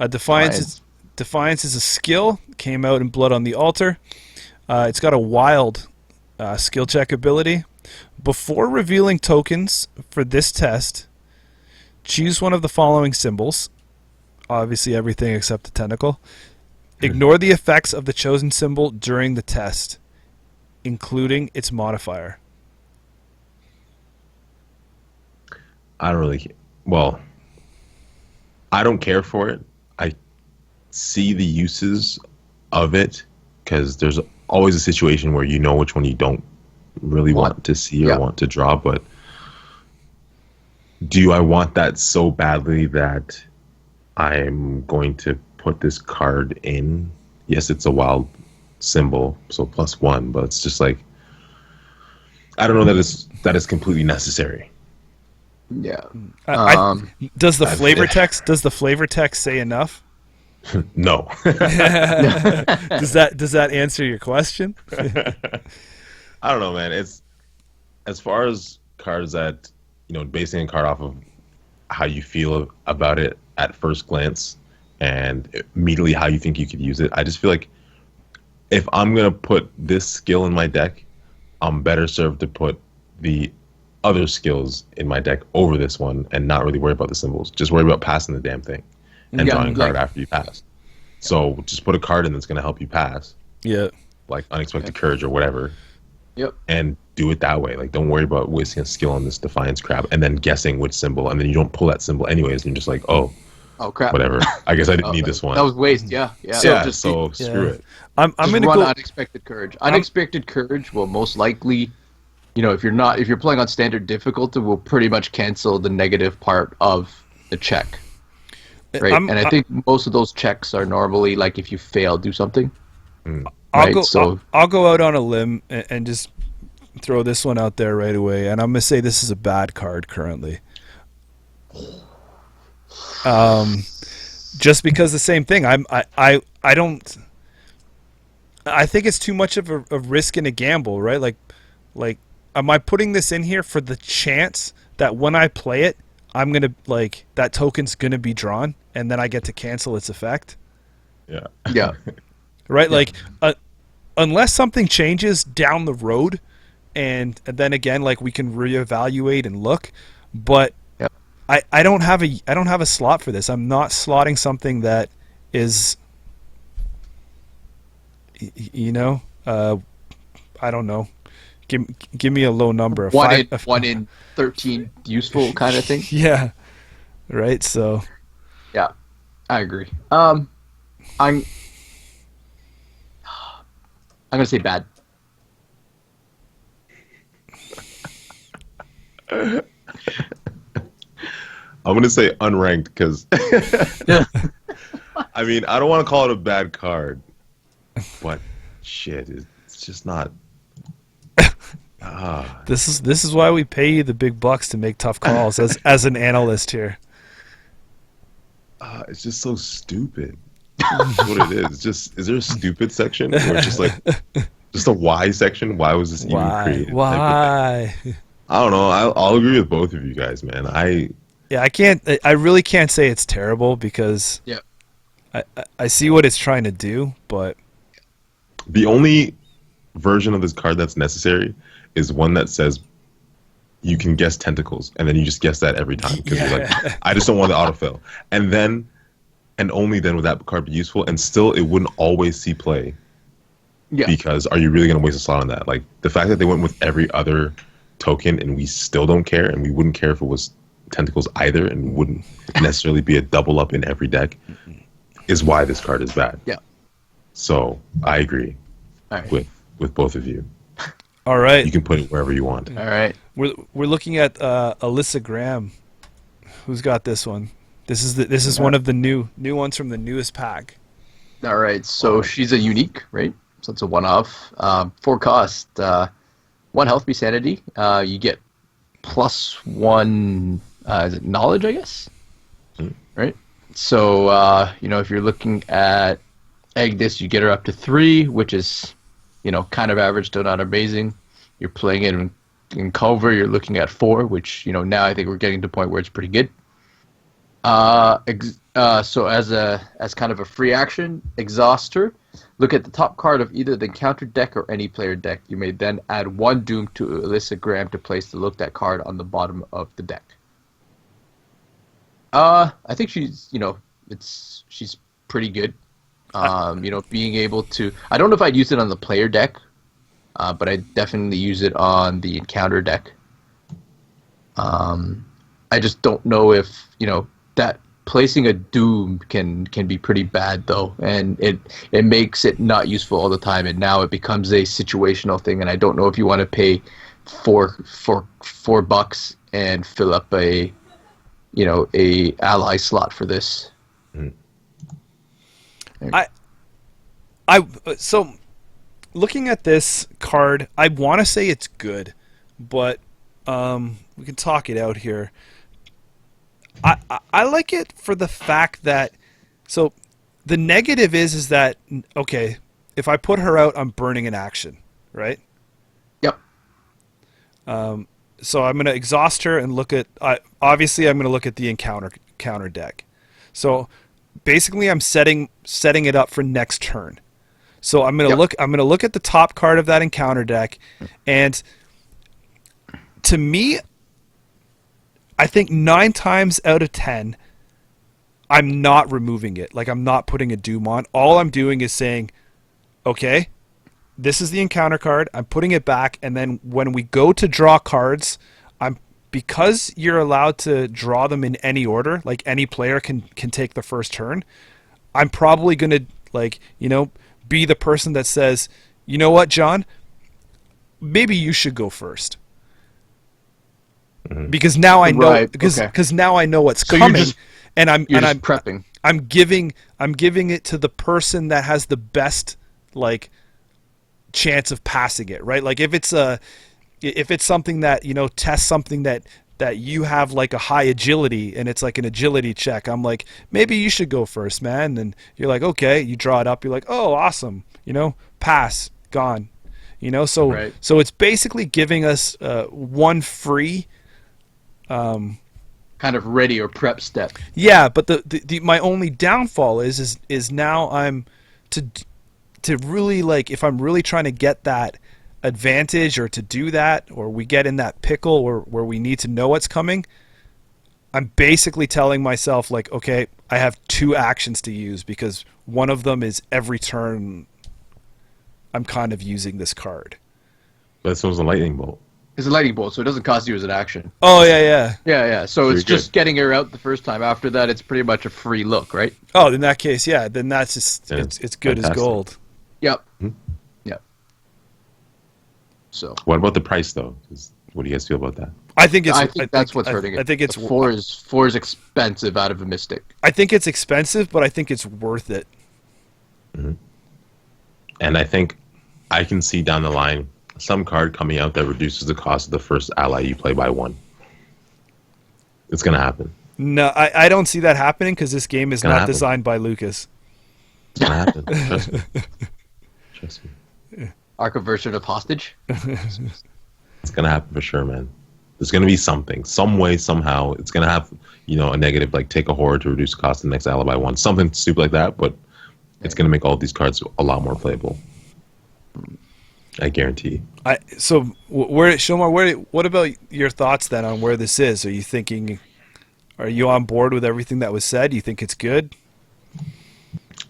Defiance is a skill. Came out in Blood on the Altar. It's got a wild skill check ability. Before revealing tokens for this test, choose one of the following symbols. Obviously, everything except the tentacle. Ignore the effects of the chosen symbol during the test, including its modifier. I don't really. Well, I don't care for it. I see the uses of it because there's always a situation where you know which one you don't really want to see or want to draw. But do I want that so badly that I'm going to put this card in? Yes, it's a wild symbol, so +1, but it's just like I don't know that is completely necessary. Yeah. Does the flavor text say enough? No. Does that answer your question? I don't know, man. It's as far as cards that, basing a card off of how you feel about it at first glance and immediately how you think you could use it. I just feel like if I'm going to put this skill in my deck, I'm better served to put the other skills in my deck over this one and not really worry about the symbols. Just worry about passing the damn thing and drawing a card after you pass. So just put a card in that's going to help you pass. Yeah. Like Unexpected Courage or whatever. Yep. And do it that way. Like, don't worry about wasting a skill on this Defiance crap and then guessing which symbol, and then you don't pull that symbol anyways, and you're just like, oh crap, whatever. I guess I didn't need this one. That was waste. Yeah. So screw it. I'm just gonna run go Unexpected Courage. Unexpected Courage will most likely, if you're playing on standard difficulty, will pretty much cancel the negative part of the check. Right, I think most of those checks are normally like if you fail, do something. I'll go out on a limb and just throw this one out there right away, and I'm gonna say this is a bad card currently. Just because the same thing. I don't. I think it's too much of a risk and a gamble, right? Like, am I putting this in here for the chance that when I play it, I'm gonna that token's gonna be drawn, and then I get to cancel its effect? Yeah. Yeah. Right. Yeah. Unless something changes down the road, and then again, we can reevaluate and look. But I don't have a slot for this. I'm not slotting something that is, I don't know. Give me a low number. One in 13 useful kind of thing. Yeah. Right. So. Yeah, I agree. I'm gonna say bad. I'm gonna say unranked because I mean I don't want to call it a bad card, but shit, it's just not. This is why we pay you the big bucks to make tough calls as an analyst here. It's just so stupid. That's what it is. Is there a stupid section? Or it's just a why section? Why was this even created? Why? I don't know. I'll agree with both of you guys, man. I really can't say it's terrible because I see what it's trying to do, but the only version of this card that's necessary is one that says you can guess tentacles, and then you just guess that every time because you're like, I just don't want the autofill. And then, and only then would that card be useful, and still it wouldn't always see play. Yeah. Because are you really going to waste a slot on that? Like, the fact that they went with every other token and we still don't care, and we wouldn't care if it was tentacles either, and wouldn't necessarily be a double up in every deck, is why this card is bad. Yeah. So I agree with both of you. All right. You can put it wherever you want. All right. We're looking at Alyssa Graham. Who's got this one? This is one of the new ones from the newest pack. All right. So she's a unique, right? So it's a one-off. 4 cost. 1 health, be sanity. You get +1. Is it knowledge? I guess. Right. So if you're looking at Agnes, you get her up to 3, which is kind of average, still not amazing. You're playing it in Carver, you're looking at 4, which now I think we're getting to a point where it's pretty good. So as kind of a free action, exhaust her. Look at the top card of either the encounter deck or any player deck. You may then add 1 Doom to Alyssa Graham to place the looked at card on the bottom of the deck. I think she's she's pretty good. Being able to, I don't know if I'd use it on the player deck, but I definitely use it on the encounter deck. I just don't know if that placing a Doom can be pretty bad though, and it makes it not useful all the time, and now it becomes a situational thing, and I don't know if you want to pay $4 and fill up a ally slot for this. So looking at this card, I want to say it's good, but we can talk it out here. I like it for the fact that, so the negative is that, okay, if I put her out, I'm burning an action, right? Yep. So I'm going to exhaust her and look at, obviously I'm going to look at the counter deck. So basically I'm setting it up for next turn. So I'm going to look at the top card of that encounter deck, and to me, I think 9 times out of 10, I'm not removing it. Like, I'm not putting a Doom on. All I'm doing is saying, okay, this is the encounter card. I'm putting it back, and then when we go to draw cards, because you're allowed to draw them in any order, like any player can take the first turn, I'm probably going to, be the person that says, you know what, John, maybe you should go first. Because now I know, because now I know what's coming, and I'm prepping. I'm giving it to the person that has the best chance of passing it, right? Like if it's something that tests something that you have like a high agility, and it's like an agility check, I'm like, maybe you should go first, man. And you're like, okay, you draw it up, you're like, oh, awesome, pass, gone, so it's basically giving us one free kind of ready or prep step. Yeah, but the my only downfall is now I'm to really, if I'm really trying to get that advantage, or to do that, or we get in that pickle where we need to know what's coming, I'm basically telling myself okay, I have 2 actions to use, because one of them is every turn I'm kind of using this card. But this one's a lightning bolt. It's a lightning bolt, so it doesn't cost you as an action. Oh, yeah. Yeah. So it's just getting her out the first time. After that, it's pretty much a free look, right? Oh, in that case, yeah. Then that's just it's good as gold. Yep. Yep. So. What about the price, though? What do you guys feel about that? I think that's what's hurting it. I think it's 4 is expensive out of a Mystic. I think it's expensive, but I think it's worth it. Mm-hmm. And I think I can see down the line some card coming out that reduces the cost of the first ally you play by 1. It's going to happen. No, I don't see that happening, because this game is not designed by Lucas. It's going to happen. Trust me. Trust me. Arkham version of Hostage? It's going to happen for sure, man. There's going to be something. Some way, somehow. It's going to have, a negative, like take a horror to reduce the cost of the next ally by 1. Something stupid like that, but it's going to make all these cards a lot more playable. I guarantee. So where, Shomar, what about your thoughts then on where this is? Are you on board with everything that was said? You think it's good?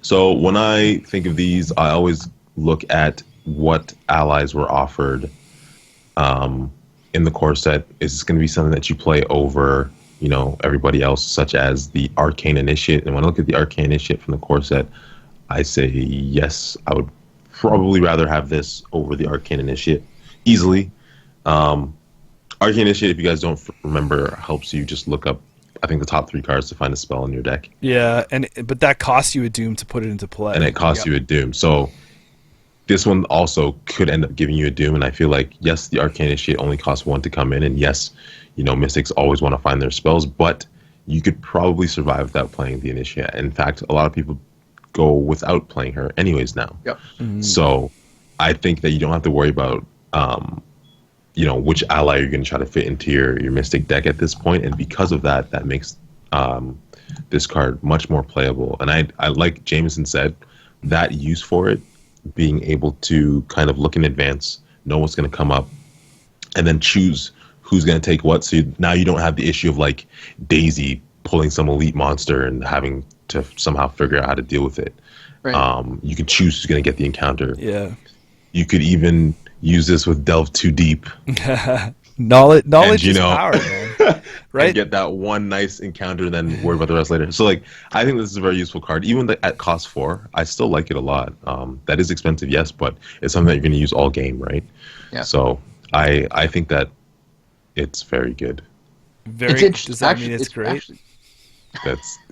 So when I think of these, I always look at what allies were offered in the core set. Is this going to be something that you play over, everybody else, such as the Arcane Initiate? And when I look at the Arcane Initiate from the core set, I say yes, I would probably rather have this over the Arcane Initiate easily. Arcane Initiate, if you guys don't remember, helps you just look up, I think, the top 3 cards to find a spell in your deck. Yeah, but that costs you a doom to put it into play. And it costs you a doom. So this one also could end up giving you a doom, and I feel like, yes, the Arcane Initiate only costs 1 to come in, and yes, Mystics always want to find their spells, but you could probably survive without playing the Initiate. In fact, a lot of people go without playing her anyways now. Yep. Mm-hmm. So I think that you don't have to worry about which ally you're going to try to fit into your Mystic deck at this point, and because of that makes this card much more playable. And I like Jameson said, that use for it, being able to kind of look in advance, know what's going to come up, and then choose who's going to take what. So now you don't have the issue of like Daisy pulling some elite monster and having to somehow figure out how to deal with it. Right. You can choose who's going to get the encounter. Yeah. You could even use this with Delve Too Deep. Knowledge is power, man. Right? And get that one nice encounter, then worry about the rest later. So, I think this is a very useful card. Even at cost 4, I still like it a lot. That is expensive, yes, but it's something that you're going to use all game, right? Yeah. So, I think that it's very good. Does that mean it's great?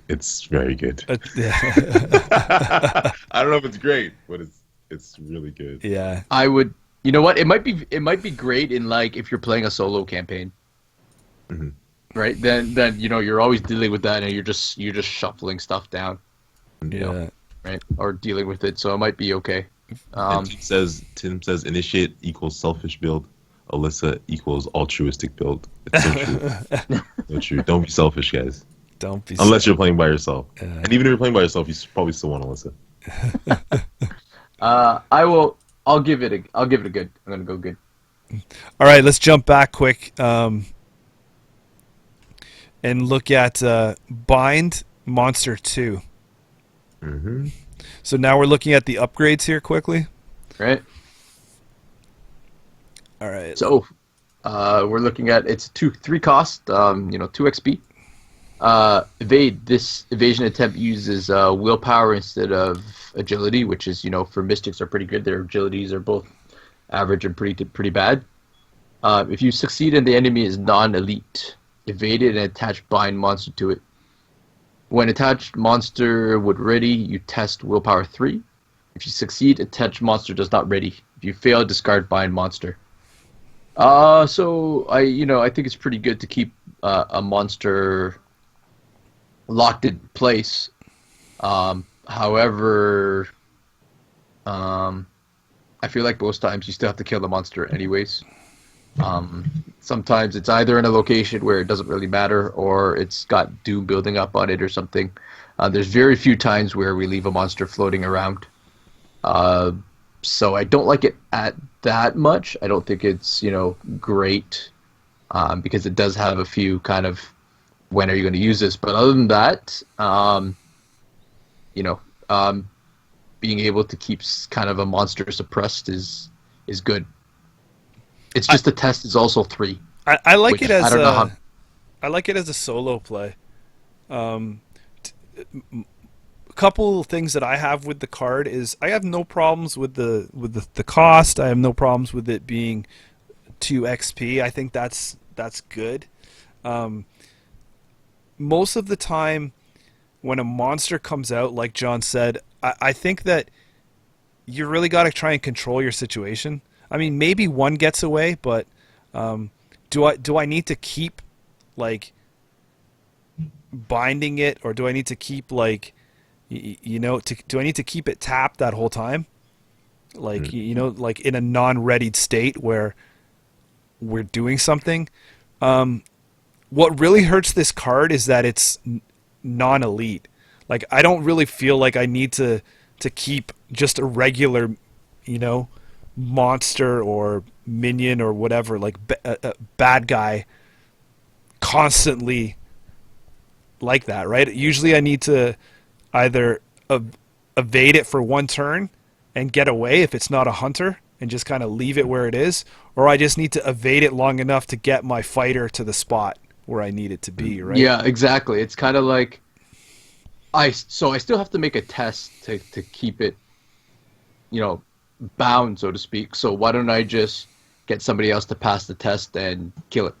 It's very good. Yeah. I don't know if it's great, but it's really good. Yeah. I would. You know what? It might be great in if you're playing a solo campaign. Mm-hmm. Right? Then you're always dealing with that, and you're just shuffling stuff down. Yeah. Right? Or dealing with it, so it might be okay. Tim says initiate equals selfish build. Alyssa equals altruistic build. It's so true. So true. Don't be selfish, guys. Don't be. Unless you're playing by yourself. And even if you're playing by yourself, you probably still want Alyssa. I'll give it a good. I'm gonna go good. All right, let's jump back quick and look at Bind Monster 2. Mm-hmm. So now we're looking at the upgrades here quickly. Right. All right. So we're looking at it's 3 cost. 2 XP. Evade. This evasion attempt uses willpower instead of agility, which is for Mystics are pretty good. Their agilities are both average and pretty bad. If you succeed and the enemy is non-elite, evade it and attach bind monster to it. When attached monster would ready, you test willpower 3. If you succeed, attached monster does not ready. If you fail, discard bind monster. So I think it's pretty good to keep a monster locked in place. However, I feel like most times you still have to kill the monster anyways. Sometimes it's either in a location where it doesn't really matter, or it's got doom building up on it or something. There's very few times where we leave a monster floating around. So I don't like it at that much. I don't think it's great, because it does have a few kind of when are you going to use this. But other than that, being able to keep kind of a monster suppressed is good. It's just the test is also 3. I like it as I like it as a solo play. A couple things that I have with the card is I have no problems with the cost. I have no problems with it being 2 XP. I think that's good. Most of the time when a monster comes out, like John said, I think that you really got to try and control your situation. I mean, maybe one gets away, but do I need to keep binding it, or do I need to keep do I need to keep it tapped that whole time? In a non-readied state where we're doing something. What really hurts this card is that it's non-elite. I don't really feel like I need to keep just a regular, monster or minion or whatever, like bad guy, constantly like that, right? Usually I need to either evade it for one turn and get away if it's not a hunter and just kind of leave it where it is, or I just need to evade it long enough to get my fighter to the spot where I need it to be, right? Yeah, exactly. It's kind of like I still have to make a test to keep it, bound, so to speak. So why don't I just get somebody else to pass the test and kill it?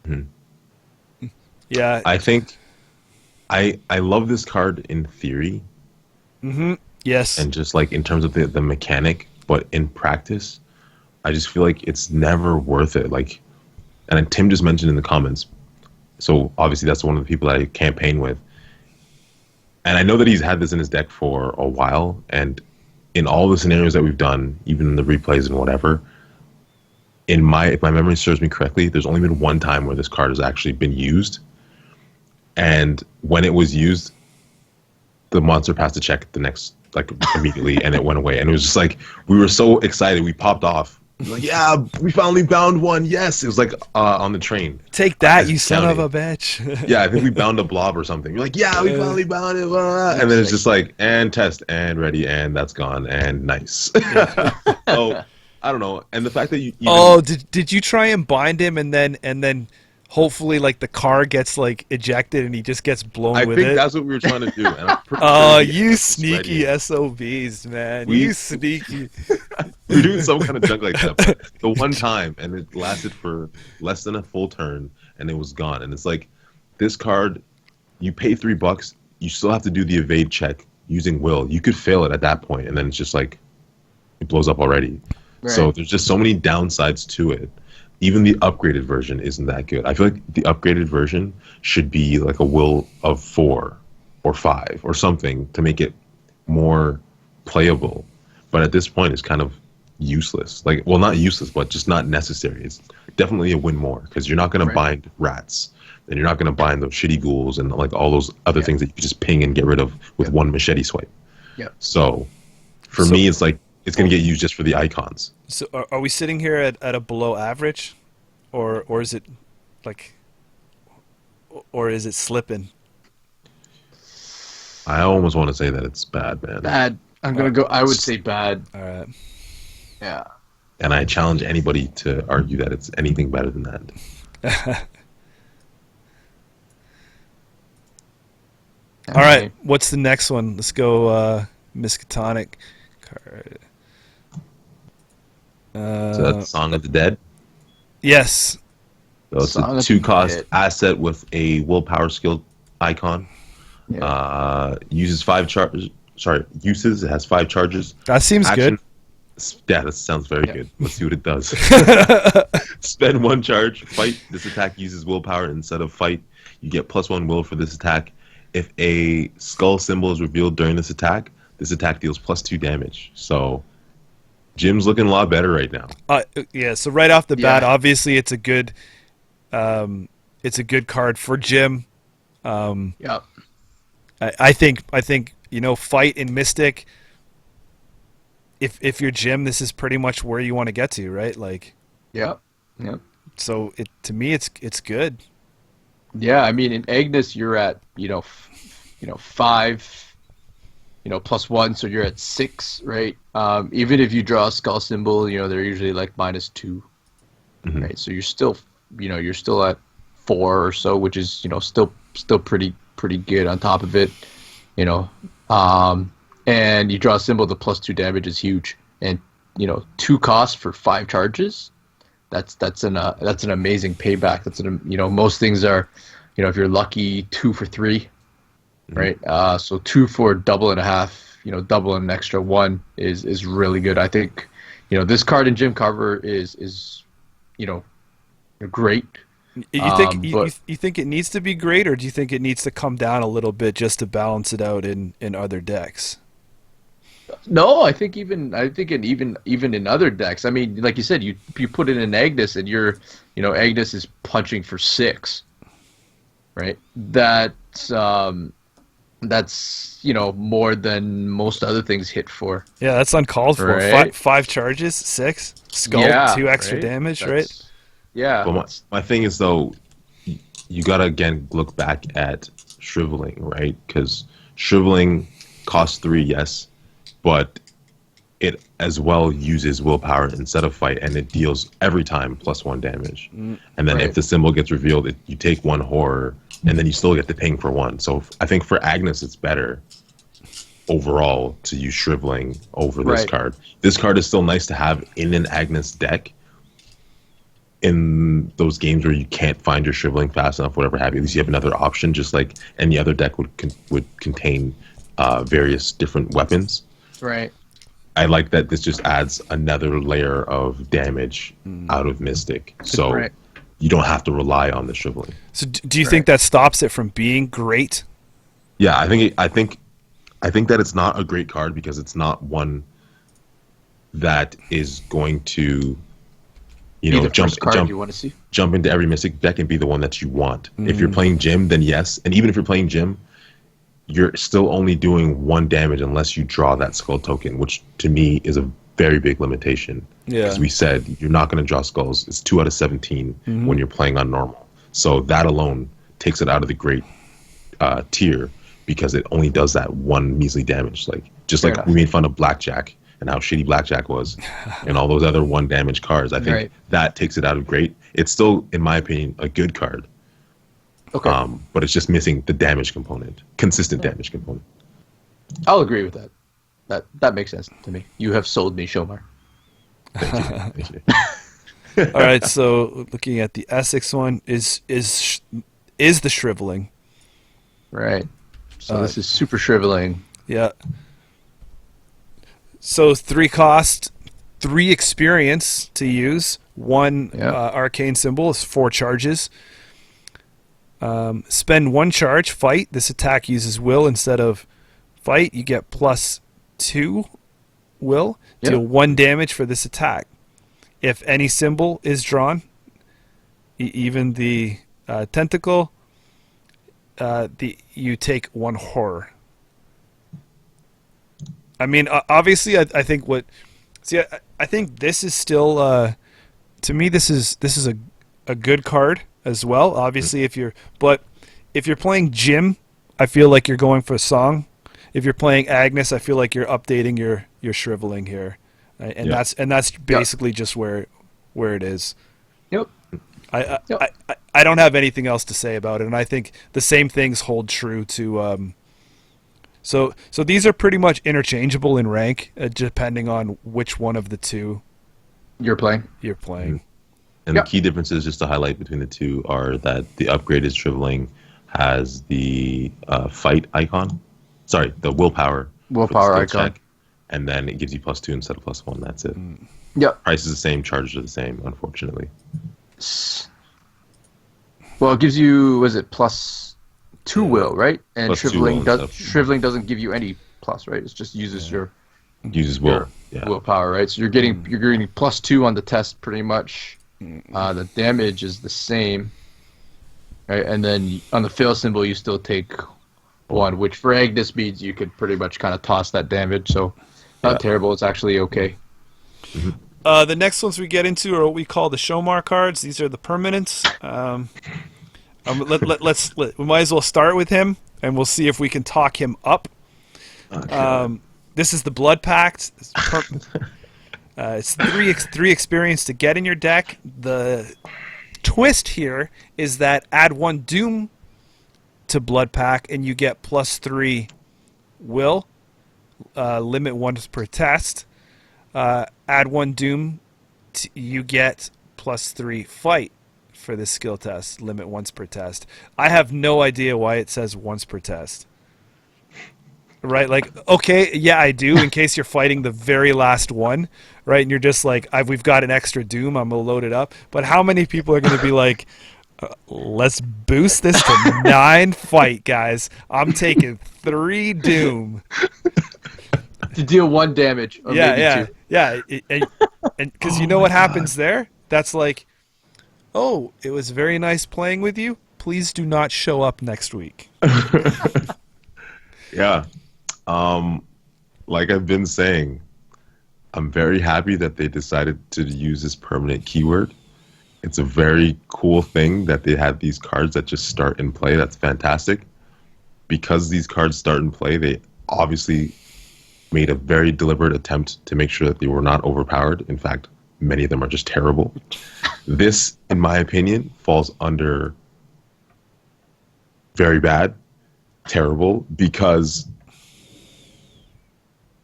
Mm-hmm. Yeah. I think I love this card in theory. Mm-hmm. Yes. And just like in terms of the mechanic, but in practice, I just feel like it's never worth it. Like, and Tim just mentioned in the comments, so obviously that's one of the people that I campaign with. And I know that he's had this in his deck for a while, and in all the scenarios that we've done, even in the replays and whatever, if my memory serves me correctly, there's only been one time where this card has actually been used. And when it was used, the monster passed the check immediately, and it went away. And it was just like, we were so excited, we popped off. Like, yeah, we finally bound one. Yes, it was like on the train. Take that, you son of a bitch. Yeah, I think we bound a blob or something. You're like, yeah, we finally bound it. And then it's just like, and test, and ready, and that's gone, and nice. So, I don't know. And the fact that you did you try and bind him and then hopefully like the car gets like ejected and he just gets blown with it? I think that's what we were trying to do. And I'm pretty oh, sure you sneaky SOBs, man. You sneaky. We were doing some kind of junk like that. But the one time, and it lasted for less than a full turn, and it was gone. And it's like, this card, you pay $3, you still have to do the evade check using will. You could fail it at that point, and then it's just like, it blows up already. Right. So there's just so many downsides to it. Even the upgraded version isn't that good. I feel like the upgraded version should be like a will of 4 or 5 or something to make it more playable. But at this point, it's kind of useless. Like, well, not useless, but just not necessary. It's definitely a win more because you're not going to bind rats, and you're not going to bind those shitty ghouls and like all those other things that you can just ping and get rid of with one machete swipe. Yeah. So for me, it's like, it's going to get used just for the icons. So are we sitting here at a below average, or is it like, or is it slipping? I almost want to say that it's bad, man. Bad. I'm going to go, I would say bad. All right. Yeah. And I challenge anybody to argue that it's anything better than that. All right. What's the next one? Let's go Miskatonic card. So that's Song of the Dead? Yes. So it's a 2-cost asset with a willpower skill icon. Yeah. Uses 5 charges. Sorry, uses. It has 5 charges. That seems good. Yeah, that sounds very good. Let's see what it does. Spend 1 charge. Fight. This attack uses willpower instead of fight. You get +1 will for this attack. If a skull symbol is revealed during this attack deals +2 damage. So Jim's looking a lot better right now. Yeah. So right off the bat, obviously it's a good card for Jim. Yeah. I think fight in Mystic. If you're Jim, this is pretty much where you want to get to, right? Like. Yeah. Yeah. So to me, it's good. Yeah, I mean, in Agnes, you're at 5. +1, so you're at 6, right? Even if you draw a skull symbol, they're usually like -2, right? So you're still, you're still at 4 or so, which is, still pretty good on top of it, and you draw a symbol, the +2 damage is huge, and 2 costs for 5 charges. That's an amazing payback. That's most things are, if you're lucky, 2 for 3. Right, so 2 for double and a half, double and an extra 1 is really good. I think, this card in Jim Carver is great. You think it needs to be great, or do you think it needs to come down a little bit just to balance it out in other decks? No, I think even in other decks. I mean, like you said, you put it in Agnes, and Agnes is punching for 6, right? That's That's, more than most other things hit for. Yeah, that's uncalled for. Right. Five charges, 6 skull, Yeah, 2 extra right? damage, right? That's- Yeah. But my thing is though, you gotta again look back at shriveling, right? Because shriveling costs 3, yes, but it as well uses willpower instead of fight, and it deals every time +1 damage. And then Right. if the symbol gets revealed, you take 1 horror, and then you still get the ping for 1. So I think for Agnes, it's better overall to use shriveling over this Right. card. This card is still nice to have in an Agnes deck. In those games where you can't find your shriveling fast enough, whatever have you, at least you have another option, just like any other deck would contain various different weapons. Right. I like that this just adds another layer of damage out of Mystic, so Right. you don't have to rely on the shriveling. So do you think that stops it from being great? Yeah, I think that it's not a great card because it's not one that is going to, Be the jump first card you want to see. jump into every Mystic deck and be the one that you want. If you're playing Jim, then yes. And even if you're playing Jim, you're still only doing 1 damage unless you draw that skull token, which to me is a very big limitation. Yeah. As we said, you're not going to draw skulls. It's 2 out of 17 when you're playing on normal. So that alone takes it out of the great tier because it only does that 1 measly damage. Like Fair like enough. we made fun of Blackjack and how shitty Blackjack was and all those other 1 damage cards. I think Right. that takes it out of great. It's still, in my opinion, a good card. Okay. But it's just missing the damage component, consistent damage component. I'll agree with that. That makes sense to me. You have sold me, Shomar. Thank you. All right, so looking at the Essex one is the shriveling. Right. So this is super shriveling. Yeah. So 3 cost, 3 experience to use. 1 Yeah. arcane symbol is 4 charges. Spend 1 charge, fight. This attack uses will instead of fight. You get +2 will. Yep. Deal 1 damage for this attack. If any symbol is drawn, even the tentacle, you take 1 horror. I mean, obviously, I think I think this is still, to me, this is a good card as well. Obviously, if you're playing Jim, I feel like you're going for a song. If you're playing Agnes, I feel like you're updating your shriveling here, and Yeah. that's basically just where it is. Yep. I don't have anything else to say about it, and I think the same things hold true to. So these are pretty much interchangeable in rank, depending on which one of the 2 You're playing. you're playing. And Yep. the key differences, just to highlight between the 2, are that the upgraded shriveling has the fight icon. Sorry, the willpower. Willpower for the skill icon. check, and then it gives you +2 instead of +1. That's it. Yep. Price is the same, charges are the same, unfortunately. Well, it gives you, was it +2 will, right? And +2 shriveling will does and stuff. shriveling doesn't give you any plus, right? It just uses your Uses will. Yeah. willpower, right? So you're getting +2 on the test pretty much. The damage is the same, right? And then on the fail symbol, you still take 1, which for Agnes means you could pretty much kind of toss that damage. So not terrible. It's actually okay. The next ones we get into are what we call the Shomar cards. These are the permanents. We might as well start with him, and we'll see if we can talk him up. This is the Blood Pact. It's 3 experience to get in your deck. The twist here is that add 1 Doom to Blood Pact, and you get +3 will. Limit 1 per test. Add 1 Doom, you get +3 fight for this skill test. Limit once per test. I have no idea why it says once per test. Right? Like, okay, yeah, I do, in case you're fighting the very last one, right? And you're just like, we've got an extra Doom, I'm going to load it up. But how many people are going to be like, let's boost this to 9 fight, guys. I'm taking 3 Doom. To deal 1 damage. Or maybe 2. Yeah. And because you know what happens there? That's like, oh, it was very nice playing with you. Please do not show up next week. Yeah. Like I've been saying, I'm very happy that they decided to use this permanent keyword. It's a very cool thing that they had these cards that just start in play. That's fantastic. Because these cards start in play, they obviously made a very deliberate attempt to make sure that they were not overpowered. In fact, many of them are just terrible. This, in my opinion, falls under very bad, terrible, because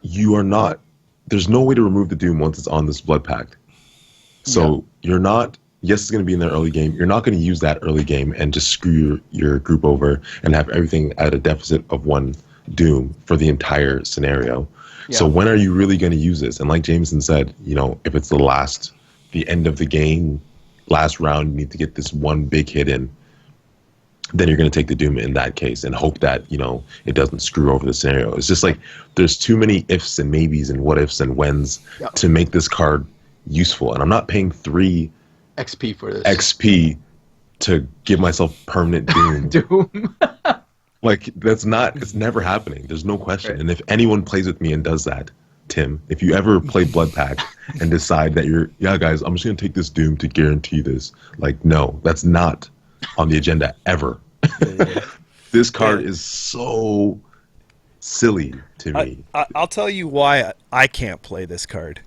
you are not, there's no way to remove the Doom once it's on this Blood Pact. So you're not, yes, it's going to be in their early game. You're not going to use that early game and just screw your group over and have everything at a deficit of 1 Doom for the entire scenario. Yeah. So when are you really going to use this? And like Jameson said, you know, if it's the end of the game, last round, you need to get this 1 big hit in, then you're going to take the Doom in that case and hope that, you know, it doesn't screw over the scenario. It's just like there's too many ifs and maybes and what ifs and whens to make this card useful. And I'm not paying 3 XP for this. XP to give myself permanent Doom. Doom. Like, it's never happening. There's no question. Right. And if anyone plays with me and does that, Tim, if you ever play Blood Pact and decide that guys, I'm just going to take this Doom to guarantee this. Like, no, that's not on the agenda ever. This card is so silly to me. I'll tell you why I can't play this card.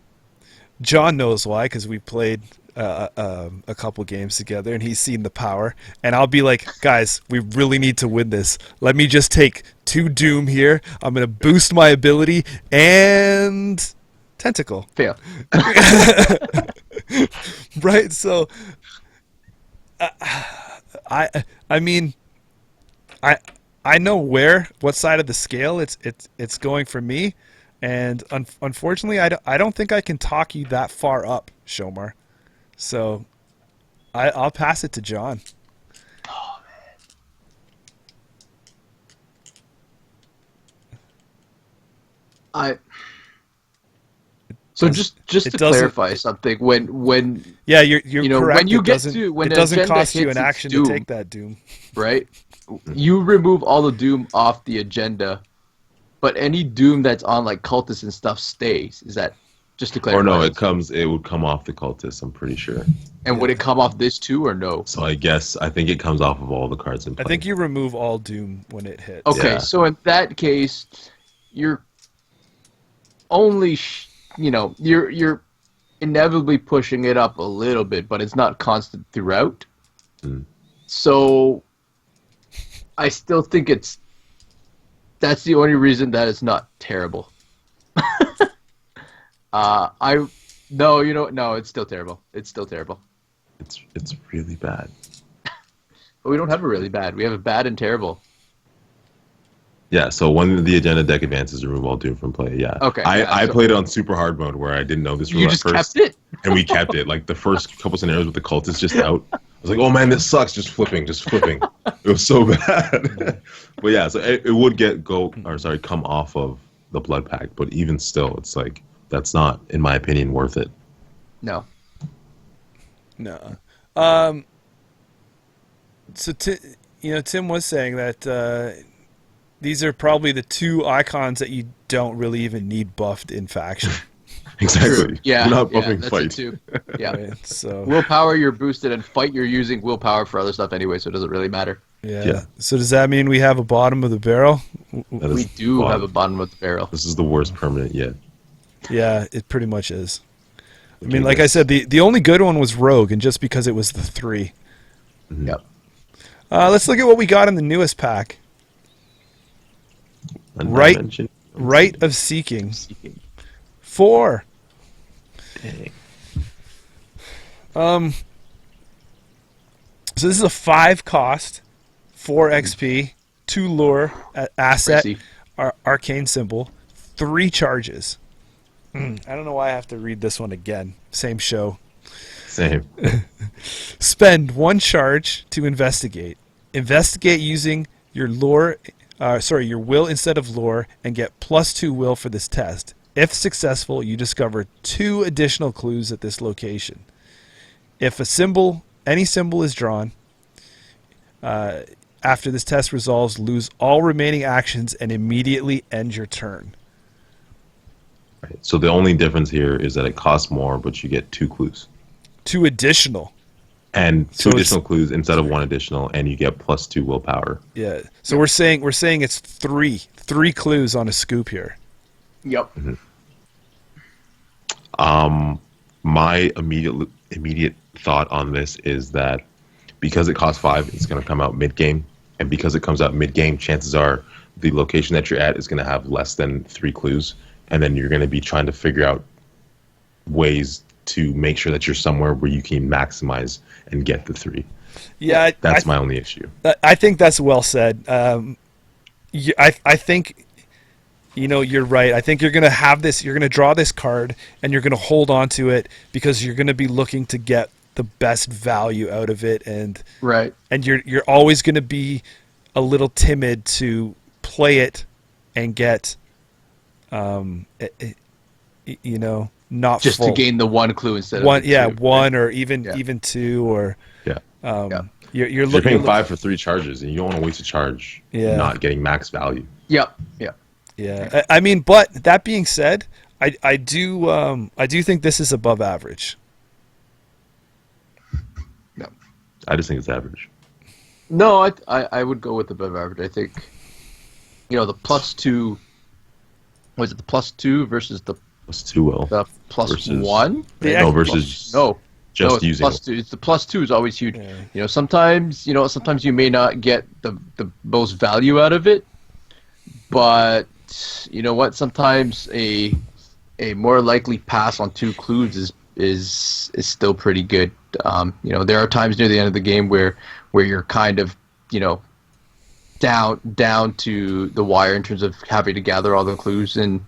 John knows why, because we played a couple games together and he's seen the power, and I'll be like, guys, we really need to win this. Let me just take 2 Doom here. I'm going to boost my ability and tentacle. Fail. Right? So I mean, I know what side of the scale it's going for me, and unfortunately I don't think I can talk you that far up, Shomar. So I'll pass it to John. Oh man. So just to clarify something, when you're correct. When you get to when it doesn't cost you an its action Doom, to take that Doom, right? You remove all the Doom off the agenda, but any Doom that's on like cultists and stuff stays. Is that just to clarify? Or no, it would come off the cultists, I'm pretty sure. And would it come off this too, or no? So I think it comes off of all the cards in play. I think you remove all Doom when it hits. Okay, so in that case, you're only you're inevitably pushing it up a little bit, but it's not constant throughout. So I still think that's the only reason that it's not terrible. No, it's still terrible. It's still terrible. It's really bad. But we don't have a really bad. We have a bad and terrible. Yeah, so when the agenda deck advances, remove all Doom from play. Yeah. Okay. I played it on super hard mode where I didn't know this rule at first. You just kept it? And we kept it. Like the first couple scenarios with the cultists just out. I was like, oh man, this sucks. Just flipping. It was so bad. But yeah, so it would come off of the Blood Pact. But even still, it's like, that's not, in my opinion, worth it. No. So Tim was saying that these are probably the 2 icons that you don't really even need buffed in faction. Exactly. Yeah. You're not buffing that's fight. it too. Yeah. Right, so willpower, you're boosted, and fight, you're using willpower for other stuff anyway, so it doesn't really matter. Yeah. So does that mean we have a bottom of the barrel? We do have a bottom of the barrel. This is the worst permanent yet. Yeah, it pretty much is. I mean, like I said, the only good one was Rogue, and just because it was the 3. Mm-hmm. Yep. Let's look at what we got in the newest pack. Rite of Seeking. 4. Dang. So this is a 5 cost, 4 XP, 2 lure, asset, arcane symbol, 3 charges. I don't know why I have to read this one again. Same show. Same. Spend 1 charge to investigate. Investigate using your lure. Your will instead of lore, and get +2 will for this test. If successful, you discover 2 additional clues at this location. If any symbol is drawn, after this test resolves, lose all remaining actions and immediately end your turn. Right. So the only difference here is that it costs more, but you get 2 clues. 2 additional. And So two additional clues instead of 1 additional, and you get +2 willpower. Yeah. So we're saying it's 3 clues on a scoop here. Yep. My immediate thought on this is that because it costs 5, it's going to come out mid-game, and because it comes out mid-game, chances are the location that you're at is going to have less than 3 clues, and then you're going to be trying to figure out ways to make sure that you're somewhere where you can maximize and get the 3. Yeah, That's my only issue. I think that's well said. I think, you're right. I think you're going to have this, you're going to draw this card, and you're going to hold on to it because you're going to be looking to get the best value out of it, and Right. and you're always going to be a little timid to play it and get, not Just full. to gain the 1 clue instead of one, the yeah, 2. 1 or even 2 or Yeah. you're You're looking paying 5 for 3 charges, and you don't want to waste a charge not getting max value. Yep. Yep. Yeah, I mean, but that being said, I do think this is above average. No. I just think it's average. No, I would go with above average. I think, the +2. Was it the +2 versus the +2 will. the +1? No, versus No. just it's using +2. It's the +2 is always huge. Yeah. Sometimes you may not get the most value out of it, but you know what? Sometimes a more likely pass on 2 clues is still pretty good. There are times near the end of the game where you're kind of down to the wire in terms of having to gather all the clues, and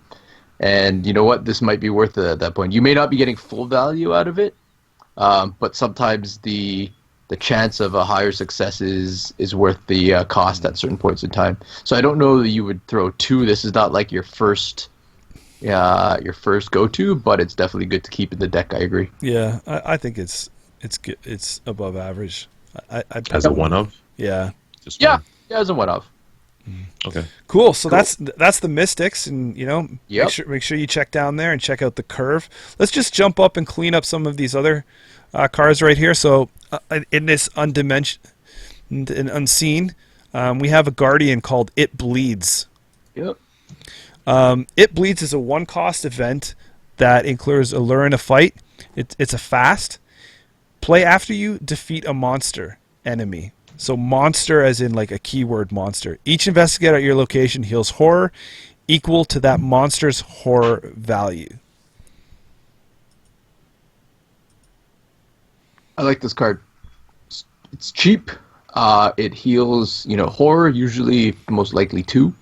you know what? This might be worth it at that point. You may not be getting full value out of it, but sometimes the chance of a higher success is worth the cost at certain points in time. So I don't know that you would throw 2. This is not like your first go-to, but it's definitely good to keep in the deck. I agree. Yeah, I think it's good. It's above average. as a one of. Yeah. Just Yeah, one. yeah, as a one of. Okay. Cool. So that's the Mystics, and Yep. make sure you check down there and check out the curve. Let's just jump up and clean up some of these other cards right here. So in this Undimensioned and Unseen, we have a Guardian called It Bleeds. Yep. It Bleeds is a 1-cost event that includes a lure in a fight. It's a fast. Play after you defeat a monster enemy. So monster as in like a keyword monster. Each investigator at your location heals horror equal to that monster's horror value. I like this card. It's cheap. It heals, horror, usually most likely 2.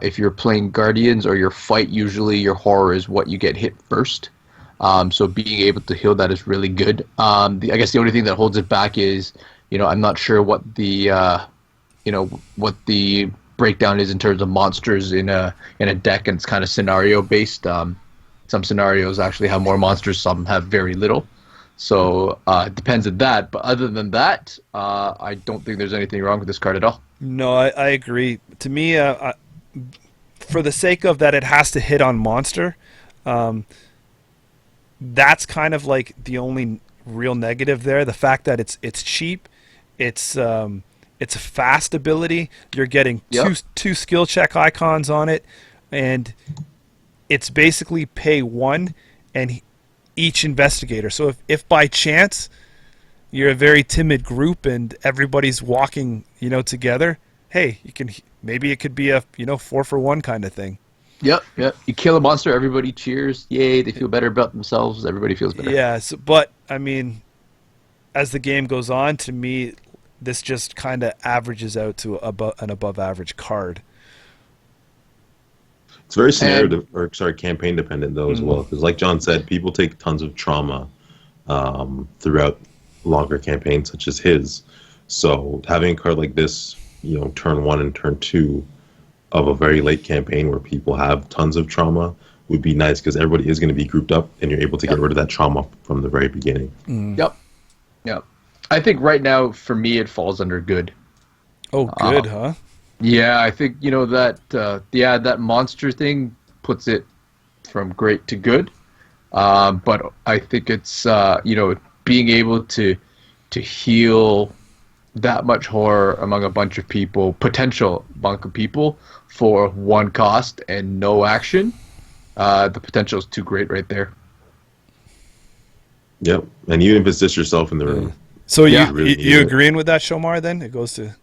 If you're playing Guardians or your fight, usually your horror is what you get hit first. So being able to heal that is really good. I guess the only thing that holds it back is, I'm not sure what the breakdown is in terms of monsters in a deck, and it's kind of scenario based. Some scenarios actually have more monsters, some have very little. So it depends on that. But other than that, I don't think there's anything wrong with this card at all. No, I agree. To me, for the sake of that, it has to hit on monster. That's kind of like the only real negative there. The fact that it's cheap, it's a fast ability. You're getting two skill check icons on it, and it's basically pay 1 and each investigator. So if by chance you're a very timid group and everybody's walking, together, hey, maybe it could be a 4-for-1 kind of thing. Yep. You kill a monster, everybody cheers. Yay, they feel better about themselves. Everybody feels better. Yeah, but I mean, as the game goes on, to me, this just kind of averages out to an above average card. It's very campaign dependent though as well, because like John said, people take tons of trauma throughout longer campaigns such as his. So having a card like this, turn 1 and turn 2 of a very late campaign where people have tons of trauma would be nice, because everybody is going to be grouped up and you're able to get rid of that trauma from the very beginning. Yep. I think right now for me it falls under good. Oh, good, huh? Yeah, I think that monster thing puts it from great to good. But I think it's being able to heal that much horror among a bunch of people, potential bunch of people, for one cost and no action. The potential is too great right there. Yep, and even if it's just yourself in the room. So Yeah. you agreeing with that, Shomar? Then it goes to.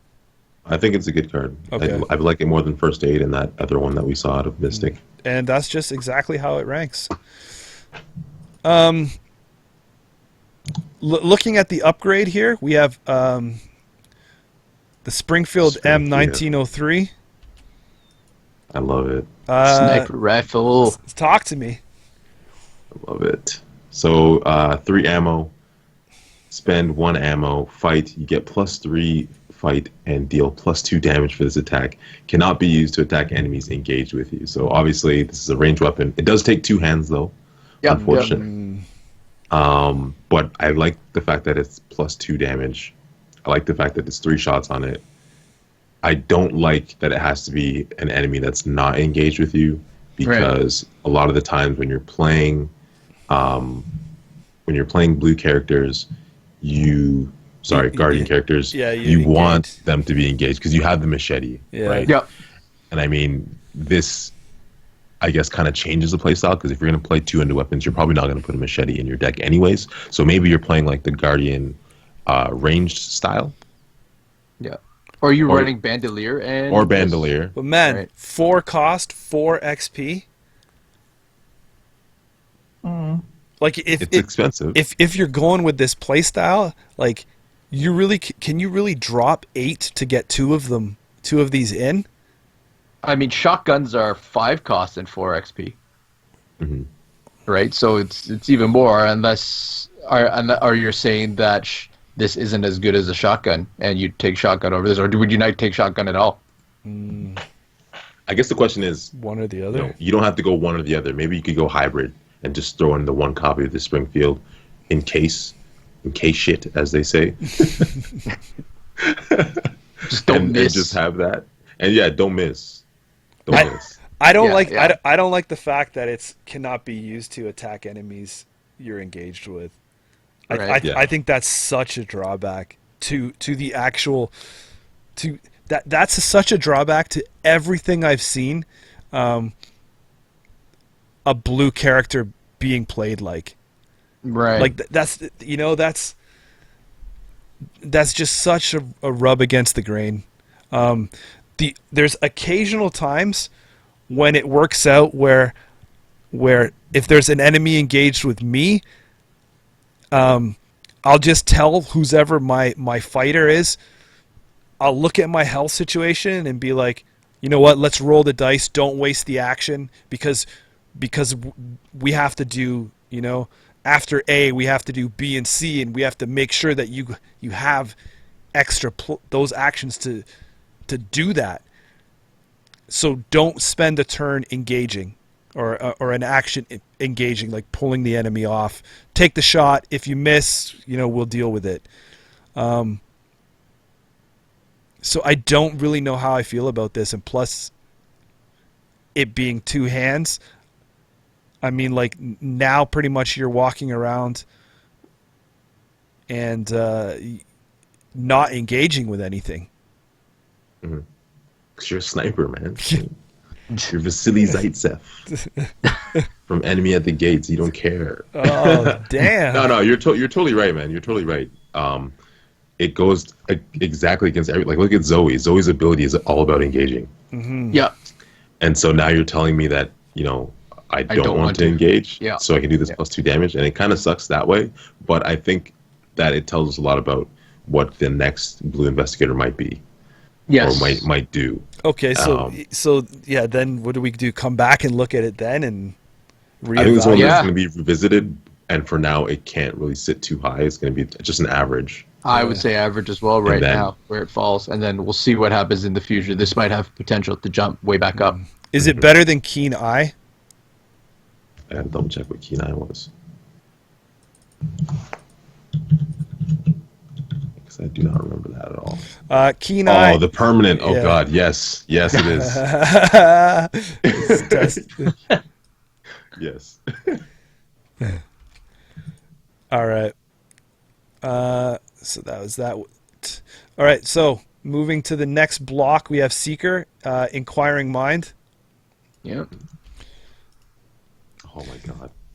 I think it's a good card. Okay. I like it more than First Aid and that other one that we saw out of Mystic. And that's just exactly how it ranks. Looking at the upgrade here, we have the Springfield M1903. I love it. Sniper rifle. Talk to me. I love it. So 3 ammo, spend 1 ammo, fight, you get +3 fight and deal +2 damage for this attack. Cannot be used to attack enemies engaged with you. So obviously this is a ranged weapon. It does take 2 hands though, unfortunately. But I like the fact that it's +2 damage. I like the fact that it's 3 shots on it. I don't like that it has to be an enemy that's not engaged with you, because a lot of the times when you're playing blue characters, guardian characters, you want them to be engaged because you have the machete, right? Yep. And I mean, this, I guess, kind of changes the playstyle, because if you're going to play 2 into weapons, you're probably not going to put a machete in your deck anyways. So maybe you're playing like the guardian ranged style. Yeah. Or you're running bandolier or bandolier. But man, 4 cost, 4 XP. Like it's expensive. If you're going with this play style, like can you really drop 8 to get 2 of these in? I mean, shotguns are 5 cost and 4 XP. Mm-hmm. Right? So it's even more, unless are you saying that this isn't as good as a shotgun and you take shotgun over this, or would you not take shotgun at all? I guess the question is one or the other. You don't have to go one or the other. Maybe you could go hybrid and just throw in the 1 copy of the Springfield in case shit, as they say. Just don't miss. And just have that. And yeah, don't miss. I don't like the fact that it cannot be used to attack enemies you're engaged with. I think that's such a drawback to the actual that's such a drawback to everything I've seen a blue character being played like. Right. Like that's just such a rub against the grain. There's occasional times when it works out where if there's an enemy engaged with me, I'll just tell whoever my fighter is, I'll look at my health situation and be like, you know what, let's roll the dice, don't waste the action, because we have to do, after A, we have to do B and C, and we have to make sure that you have extra those actions to do that. So don't spend a turn engaging or an action engaging, like pulling the enemy off. Take the shot. If you miss, we'll deal with it. So I don't really know how I feel about this, and plus it being 2 hands. I mean, like, now pretty much you're walking around and not engaging with anything. Mm-hmm. 'Cause you're a sniper, man. You're Vasily Zaitsev from Enemy at the Gates. You don't care. Oh, damn. No, you're totally right, man. You're totally right. It goes exactly against like, look at Zoe. Zoe's ability is all about engaging. Mm-hmm. Yeah. And so now you're telling me that, I don't want to engage, so I can do this +2 damage, and it kind of sucks that way. But I think that it tells us a lot about what the next blue investigator might be, or might do. Okay, so yeah, then what do we do? Come back and look at it then, and reevaluate? I think this one is going to be revisited, and for now, it can't really sit too high. It's going to be just an average. I would say average as well now, where it falls, and then we'll see what happens in the future. This might have potential to jump way back up. Is it better than Keen Eye? I gotta double check what Keen Eye was. Because I do not remember that at all. Keen Eye. Oh, the permanent. Oh Yeah. God, yes, yes, it is. Yes. All right. So that was that. All right. So moving to the next block, we have Seeker, Inquiring Mind. Yep. Oh my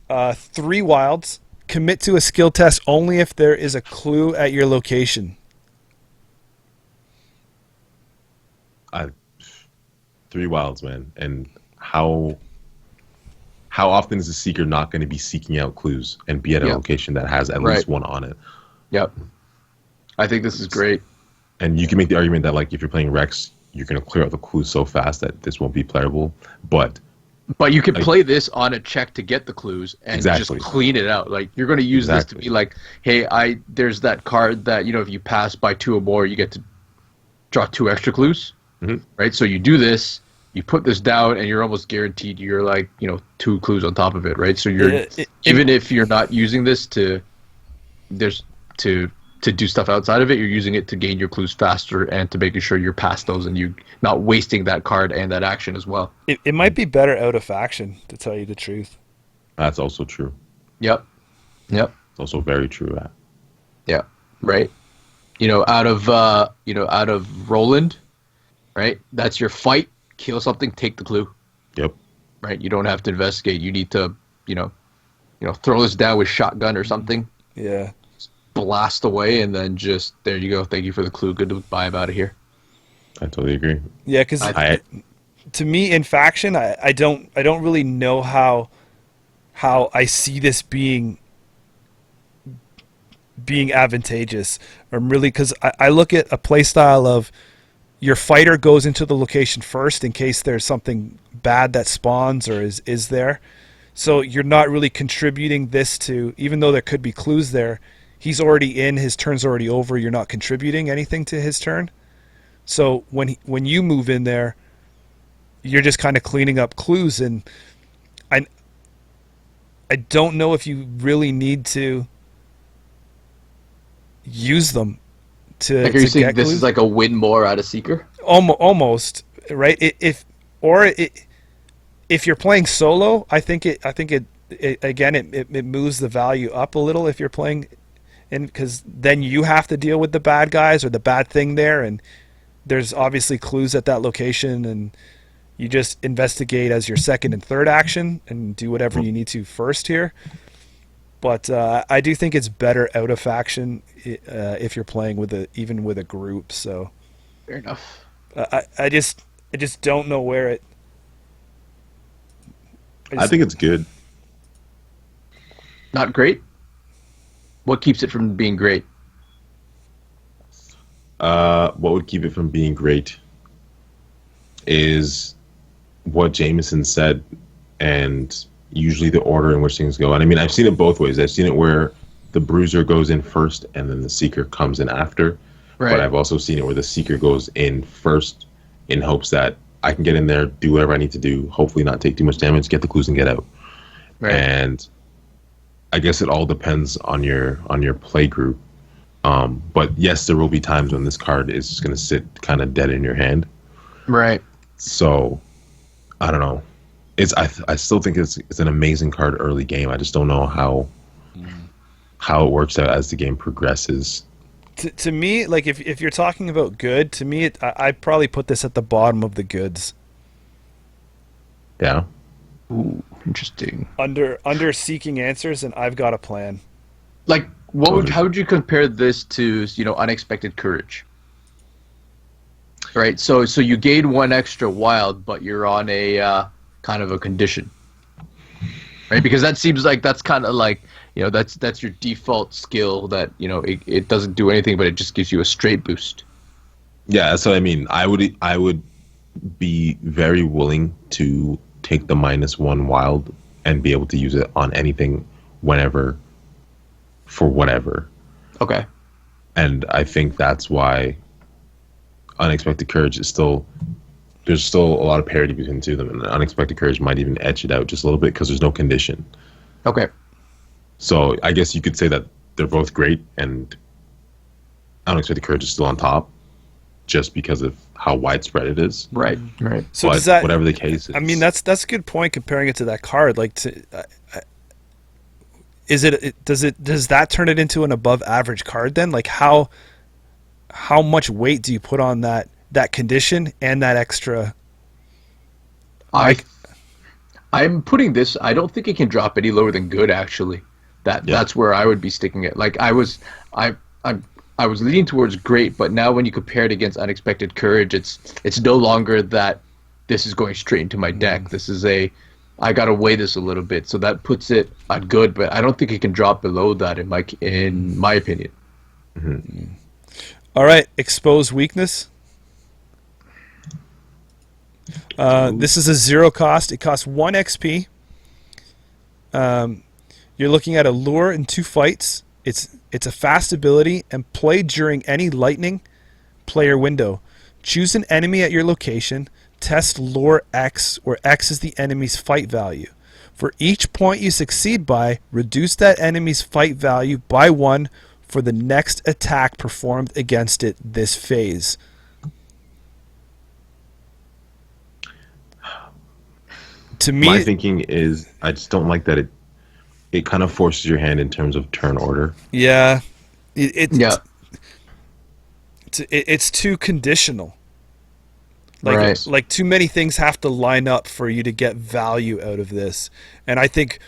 God. 3 wilds. Commit to a skill test only if there is a clue at your location. 3 wilds, man. And how often is the Seeker not going to be seeking out clues and be at a location that has at least one on it? Yep. I think this is great. And you can make the argument that, like, if you're playing Rex, you're going to clear out the clues so fast that this won't be playable. But you can play this on a check to get the clues and just clean it out. Like, you're going to use this to be like, hey, there's that card that, if you pass by 2 or more, you get to draw 2 extra clues, right? So you do this, you put this down, and you're almost guaranteed you're like, 2 clues on top of it, right? So you're even if you're not using this to do stuff outside of it, you're using it to gain your clues faster and to making sure you're past those and you not wasting that card and that action as well. It might be better out of faction, to tell you the truth. That's also true. Yep. It's also very true. Yeah. Right. Out of Roland, right? That's your fight. Kill something, take the clue. Yep. Right. You don't have to investigate. You need to, throw this down with shotgun or something. Yeah. Blast away, and then just there you go. Thank you for the clue. Goodbye. I'm out of here. I totally agree. Yeah, because to me in faction, I don't really know how I see this being advantageous. Or really, because I look at a play style of your fighter goes into the location first in case there's something bad that spawns or is there. So you're not really contributing this to, even though there could be clues there. He's already in, his turn's already over, you're not contributing anything to his turn. So when you move in there, you're just kind of cleaning up clues, and I don't know if you really need to use them to like, are you saying get this clues. Is like a win more out of Seeker? Almost, right? If you're playing solo, I think it moves the value up a little if you're playing. And because then you have to deal with the bad guys or the bad thing there, and there's obviously clues at that location, and you just investigate as your second and third action and do whatever you need to first here. But I do think it's better out of faction if you're playing even with a group. So fair enough. I just don't know where it. I think it's good. Not great. What keeps it from being great? What would keep it from being great is what Jameson said, and usually the order in which things go. And I mean, I've seen it both ways. I've seen it where the Bruiser goes in first and then the Seeker comes in after. Right. But I've also seen it where the Seeker goes in first in hopes that I can get in there, do whatever I need to do, hopefully not take too much damage, get the clues and get out. Right. And I guess it all depends on your play group. But yes, there will be times when this card is just going to sit kind of dead in your hand. Right. So, I don't know. I still think it's an amazing card early game. I just don't know how it works out as the game progresses. To me, like if you're talking about good, to me, I'd probably put this at the bottom of the goods. Yeah. Ooh, interesting. Under seeking answers, and I've got a plan. Like, how would you compare this to, unexpected courage? Right. So you gain 1 extra wild, but you're on a kind of a condition, right? Because that seems like that's kind of like, that's your default skill that it doesn't do anything, but it just gives you a straight boost. Yeah, that's what I mean. I would be very willing to take the -1 wild and be able to use it on anything, whenever, for whatever. Okay. And I think that's why Unexpected Courage is there's still a lot of parity between the two of them, and Unexpected Courage might even edge it out just a little bit because there's no condition. Okay. So I guess you could say that they're both great, and unexpected courage is still on top, just because of how widespread it is. Right. Right. So But does that? whatever the case is, I mean, that's a good point comparing it to that card. Like, does that turn it into an above average card then? Like, how much weight do you put on that condition and that extra? I'm putting this. I don't think it can drop any lower than good. Actually, that's where I would be sticking it. Like I was leaning towards great, but now when you compare it against unexpected courage, it's no longer that this is going straight into my deck. This is I gotta weigh this a little bit, so that puts it at good. But I don't think it can drop below that in my opinion. Mm-hmm. All right, expose weakness. This is a 0 cost. It costs 1 XP. You're looking at a lure in 2 fights. It's a fast ability and played during any lightning player window. Choose an enemy at your location. Test lure X, where X is the enemy's fight value. For each point you succeed by, reduce that enemy's fight value by 1 for the next attack performed against it this phase. To me, my thinking is I just don't like that it kind of forces your hand in terms of turn order. yeah, Yeah. it's too conditional. Right. Like too many things have to line up for you to get value out of this. And I think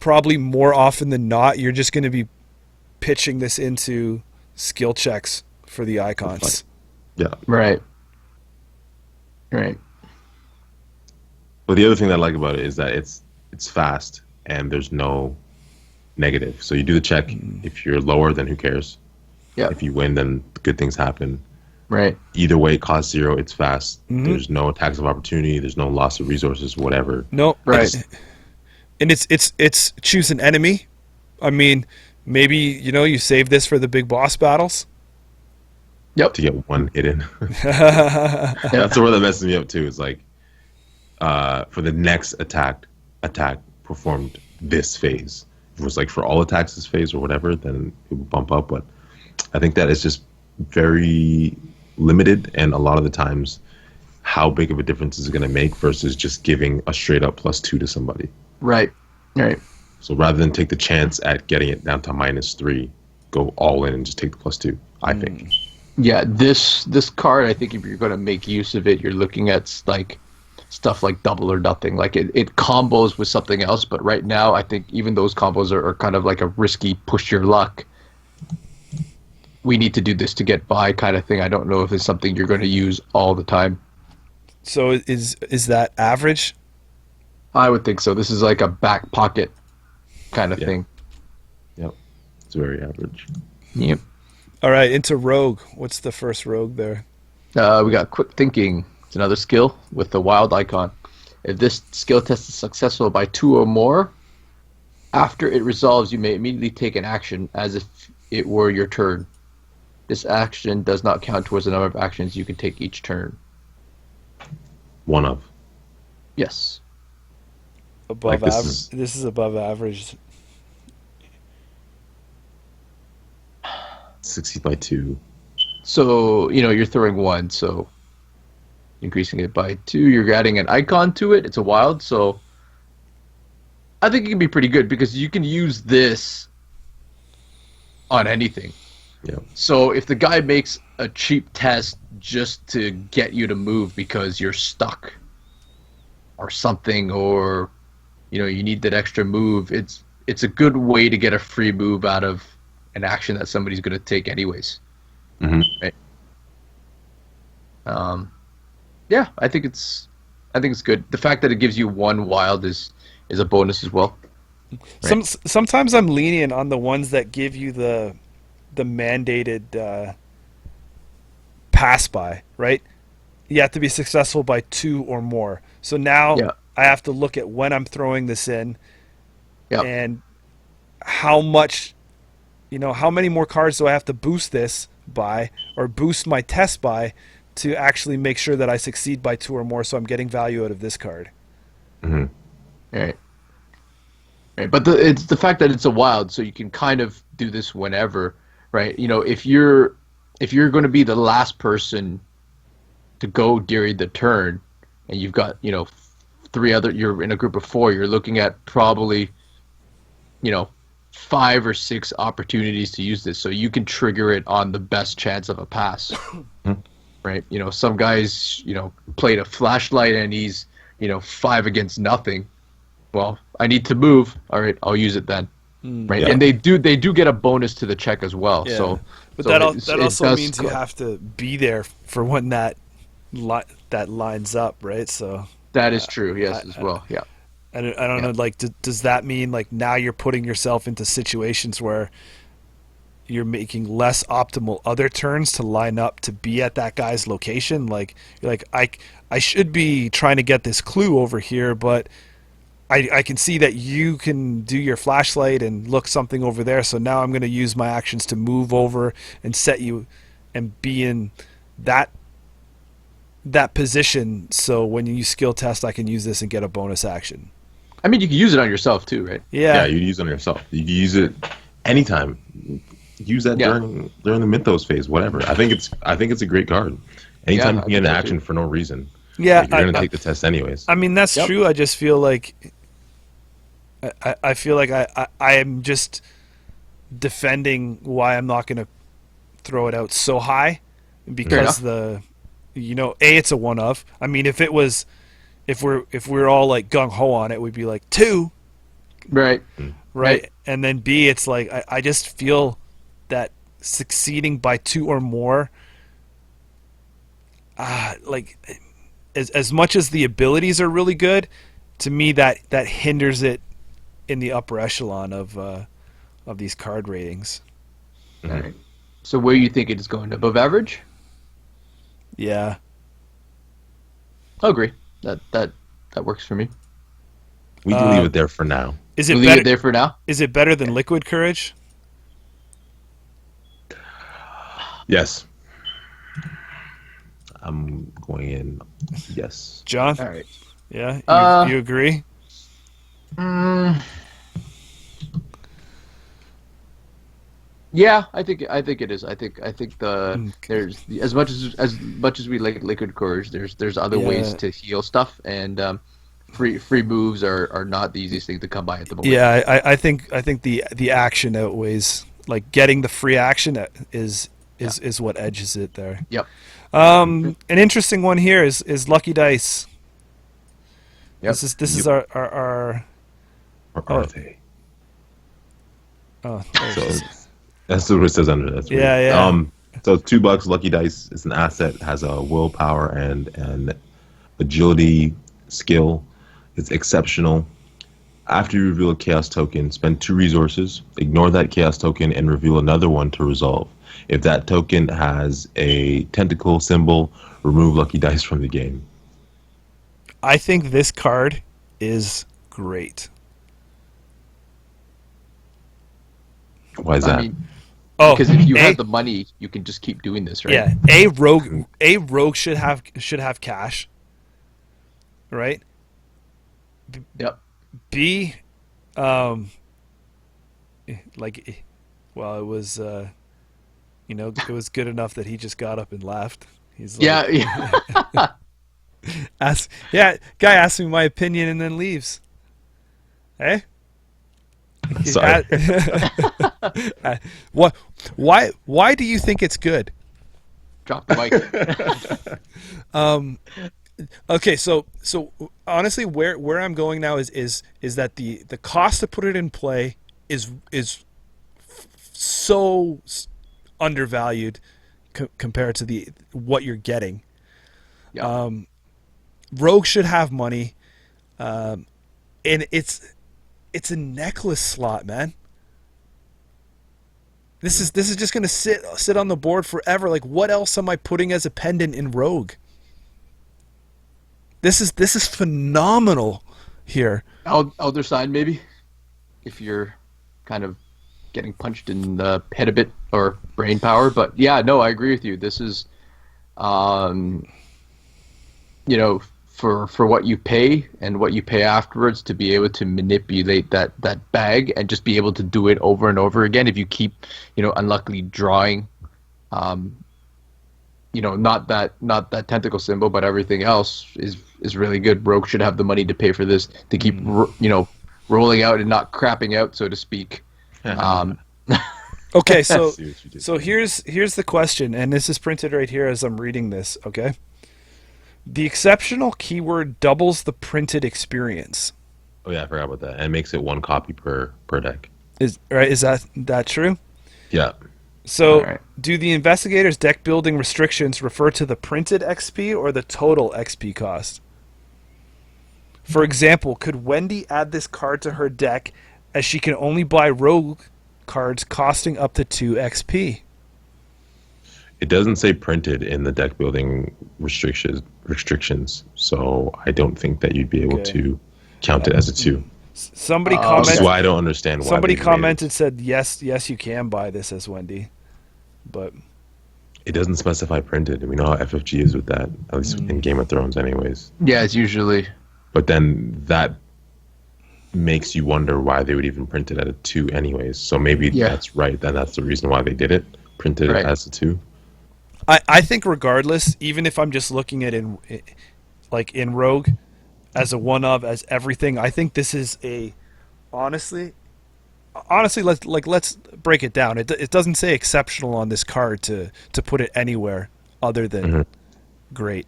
probably more often than not, you're just going to be pitching this into skill checks for the icons. Yeah. Right. Right. But the other thing that I like about it is that it's fast and there's no negative. So you do the check. If you're lower, then who cares? Yeah. If you win, then good things happen. Right. Either way, it costs 0. It's fast. Mhm. There's no attacks of opportunity. There's no loss of resources, whatever. No, Right. And it's choose an enemy. I mean, maybe you save this for the big boss battles. Yep. To get 1 hit in. That's the word that messes me up too. It's like for the next attack performed this phase. If it was like for all attacks this phase or whatever, then it would bump up. But I think that is just very limited, and a lot of the times how big of a difference is it going to make versus just giving a straight up +2 to somebody. Right. Right. So rather than take the chance at getting it down to -3, go all in and just take the +2, I think. Yeah, this card, I think if you're going to make use of it, you're looking at like stuff like double or nothing. Like it combos with something else, but right now I think even those combos are kind of like a risky push your luck. We need to do this to get by kind of thing. I don't know if it's something you're going to use all the time. So is that average? I would think so. This is like a back pocket kind of thing. Yep. It's very average. Yep. All right, into rogue. What's the first rogue there? We got quick thinking. It's another skill with the wild icon. If this skill test is successful by 2 or more, after it resolves, you may immediately take an action as if it were your turn. This action does not count towards the number of actions you can take each turn. One of. Yes. Above Like this average. is- This is above average. 60 by 2. So, you're throwing 1, so increasing it by 2, you're adding an icon to it. It's a wild, so I think it can be pretty good because you can use this on anything. Yeah. So if the guy makes a cheap test just to get you to move because you're stuck or something, or you need that extra move, it's a good way to get a free move out of an action that somebody's going to take anyways. Mm-hmm. Right. Yeah, I think it's good. The fact that it gives you 1 wild is a bonus as well. Right. Sometimes I'm lenient on the ones that give you the mandated pass by, right? You have to be successful by 2 or more. So now I have to look at when I'm throwing this in and how much, how many more cards do I have to boost this by or boost my test by to actually make sure that I succeed by 2 or more, so I'm getting value out of this card. Mm-hmm. Right. But it's the fact that it's a wild, so you can kind of do this whenever, right? You know, if you're going to be the last person to go during the turn, and you've got, you know, you're in a group of 4, you're looking at probably, you know, 5 or 6 opportunities to use this, so you can trigger it on the best chance of a pass. Right? You know, some guys, you know, played a flashlight and he's, you know, 5 against nothing. Well, I need to move. All right, I'll use it then. Right? Yeah. And they do get a bonus to the check as well. Yeah. So, But so that it also does means you have to be there for when that lines up, right? So that is true. Yes, as well. Yeah. I don't know. Like, does that mean like now you're putting yourself into situations where you're making less optimal other turns to line up to be at that guy's location? Like, you're like, I should be trying to get this clue over here, but I can see that you can do your flashlight and look something over there. So now I'm going to use my actions to move over and set you and be in that position. So when you skill test, I can use this and get a bonus action. I mean, you can use it on yourself too, right? Yeah, you use it on yourself. You can use it anytime. Use that during the Mythos phase, whatever. I think it's a great card. Anytime you can get an action for no reason. Yeah, like, you're gonna take the test anyways. I mean, that's true. I just feel like I feel like I am just defending why I'm not gonna throw it out so high, because it's a one of. I mean, if we're all like gung ho on it, we'd be like 2, Right. and then B, it's like I just feel that succeeding by 2 or more, like as much as the abilities are really good, to me that hinders it in the upper echelon of these card ratings. All right. So where you think it is going? Above average? Yeah. I agree. That works for me. We can leave it there for now. Is it We'll leave it there for now? Is it better than Liquid Courage? Yes. I'm going in. Yes. John? All right. Yeah? You agree? Yeah, I think it is. I think there's as much as we like Liquid Courage, there's other ways to heal stuff, and free moves are not the easiest thing to come by at the moment. Yeah, I think the action outweighs, like, getting the free action is what edges it there. Yep. An interesting one here is Lucky Dice. Yep. This is our Or are they? oh, That's what it says under. That's weird. Yeah. So $2, Lucky Dice is an asset, has a willpower and an agility skill. It's exceptional. After you reveal a chaos token, spend 2 resources, ignore that chaos token, and reveal another one to resolve. If that token has a tentacle symbol, remove Lucky Dice from the game. I think this card is great. Why is that? I mean, because if you have the money, you can just keep doing this, right? Yeah, a rogue should have cash, right? Yep. B, it was it was good enough that he just got up and left. He's like, Yeah. guy asks me my opinion and then leaves. Hey. Sorry. Why do you think it's good? Drop the mic. Okay, so honestly, where I'm going now is that the cost to put it in play is so undervalued compared to what you're getting. Yeah. Rogue should have money, and it's a necklace slot, man. This is just gonna sit on the board forever. Like, what else am I putting as a pendant in Rogue? This is phenomenal here. Elder side, maybe, if you're kind of getting punched in the head a bit, or brain power. But yeah, no, I agree with you. This is, for what you pay and what you pay afterwards to be able to manipulate that bag and just be able to do it over and over again. If you keep, unluckily drawing, not that tentacle symbol, but everything else is really good. Rogue should have the money to pay for this to keep, rolling out and not crapping out, so to speak. Okay, so here's the question, and this is printed right here as I'm reading this. Okay, the exceptional keyword doubles the printed experience. Oh yeah, I forgot about that. And it makes it 1 copy per deck. Is that true? Yeah. So, Right. Do the investigators' deck building restrictions refer to the printed XP or the total XP cost? For example, could Wendy add this card to her deck as she can only buy rogue cards costing up to 2 XP? It doesn't say printed in the deck building restrictions, so I don't think that you'd be able to count it as a 2. Somebody Which is commented. why I don't understand why. Somebody they made commented said yes, you can buy this as Wendy, but it doesn't specify printed, and we know how FFG is with that, at least in Game of Thrones, anyways. Yeah, it's usually. But then that makes you wonder why they would even print it at a 2 anyways. So maybe that's right. Then that's the reason why they did it. Printed it as a 2. I think regardless, even if I'm just looking at in Rogue as a one of as everything, I think this is a honestly let's break it down. It doesn't say exceptional on this card to put it anywhere other than great.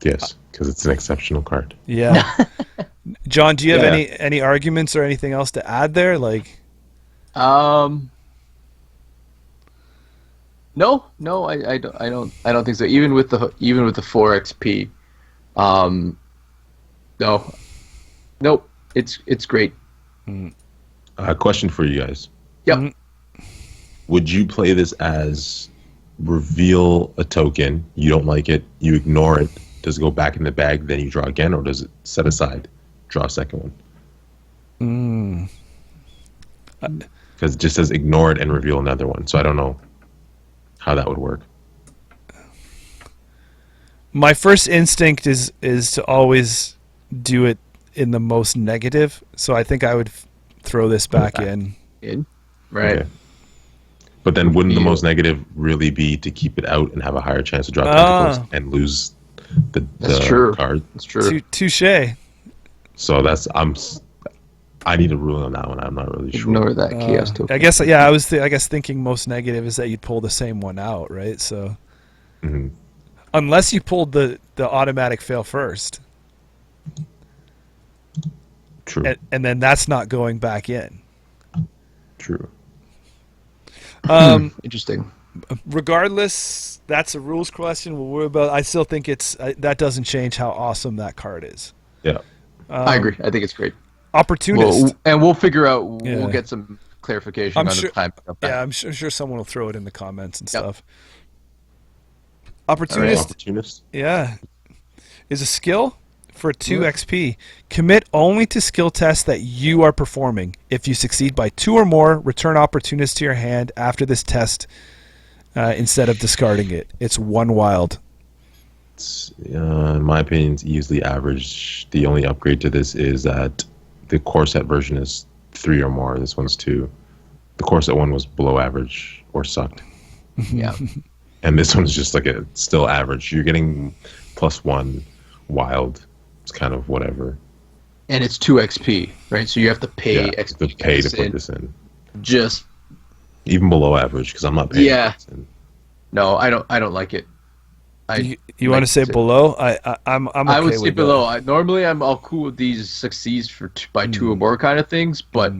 Yes, because it's an exceptional card. Yeah. John, do you have any arguments or anything else to add there? No, I don't think so. Even with the 4 XP, nope, it's great. Question for you guys. Yep. Would you play this as reveal a token, you don't like it, you ignore it, does it go back in the bag, then you draw again, or does it set aside, draw a second one? Because it just says ignore it and reveal another one, so I don't know how that would work. My first instinct is to always do it in the most negative, so I think I would throw this back in. Right. Okay. But then wouldn't the most negative really be to keep it out and have a higher chance to draw tentacles and lose the card? That's true. Touche. So I need a ruling on that one. I'm not really sure. Ignore that chaos token. I guess I was thinking most negative is that you'd pull the same one out, right? So unless you pulled the automatic fail first. True. And then that's not going back in. True. Interesting. Regardless, that's a rules question. We'll worry about. I still think that doesn't change how awesome that card is. Yeah. I agree. I think it's great. Opportunist. We'll figure out. We'll get some clarification on the time. Yeah, I'm sure someone will throw it in the comments and stuff. Opportunist. Opportunist. Yeah, is a skill for 2 XP. Commit only to skill tests that you are performing. If you succeed by 2 or more, return Opportunist to your hand after this test instead of discarding it. It's 1 wild. In my opinion, it's easily average. The only upgrade to this is that the core set version is 3 or more. This one's 2. The core set one was below average or sucked. Yeah. And this one's just still average. You're getting +1 wild. It's kind of whatever. And it's 2 XP, right? So you have to pay XP. To pay to put this in. Just even below average, because I'm not paying. Yeah. No, I don't like it. You want to say below? I'm okay I would say with below. Normally, I'm all cool with these succeeds by 2 or more kind of things, but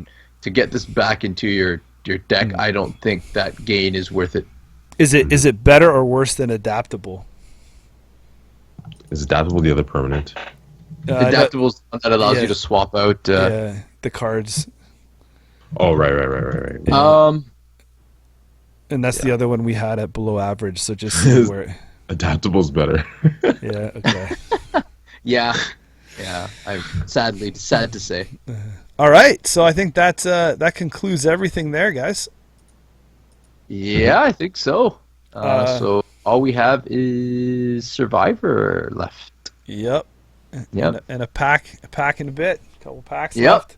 to get this back into your deck, I don't think that gain is worth it. Is it better or worse than adaptable? Is adaptable the other permanent? Adaptable is one that allows you to swap out. The cards. Oh, right. Yeah. And that's the other one we had at below average. So just see where. Adaptable's better. Yeah. Okay. Yeah. I'm sad to say. All right. So I think that concludes everything there, guys. Yeah, I think so. So all we have is Survivor left. Yep. Yep. And a pack in a bit. A couple packs Yep.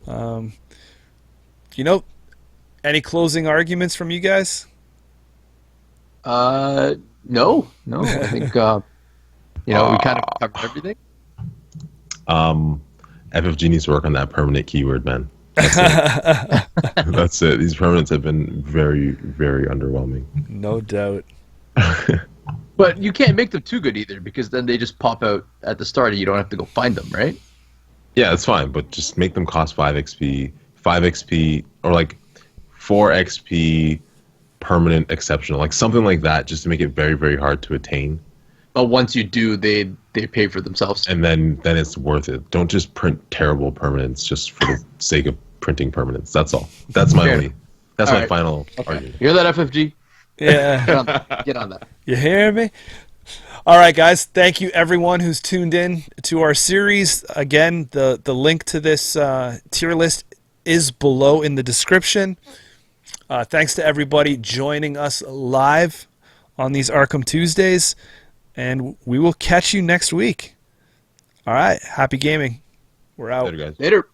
left. Any closing arguments from you guys? No. I think we kind of covered everything. FFG needs to work on that permanent keyword, man. That's it. That's it. These permanents have been very, very underwhelming. No doubt. But you can't make them too good either, because then they just pop out at the start and you don't have to go find them, right? Yeah, that's fine, but just make them cost 5 XP, or like 4 XP permanent exceptional, like something like that, just to make it very, very hard to attain. But once you do, they pay for themselves. And then it's worth it. Don't just print terrible permanents just for the sake of printing permanents. That's all. That's my final argument. You hear that, FFG? Yeah. Get on that. You hear me? All right, guys. Thank you, everyone who's tuned in to our series. Again, the link to this tier list is below in the description. Thanks to everybody joining us live on these Arkham Tuesdays. And we will catch you next week. All right. Happy gaming. We're out. Later, guys. Later.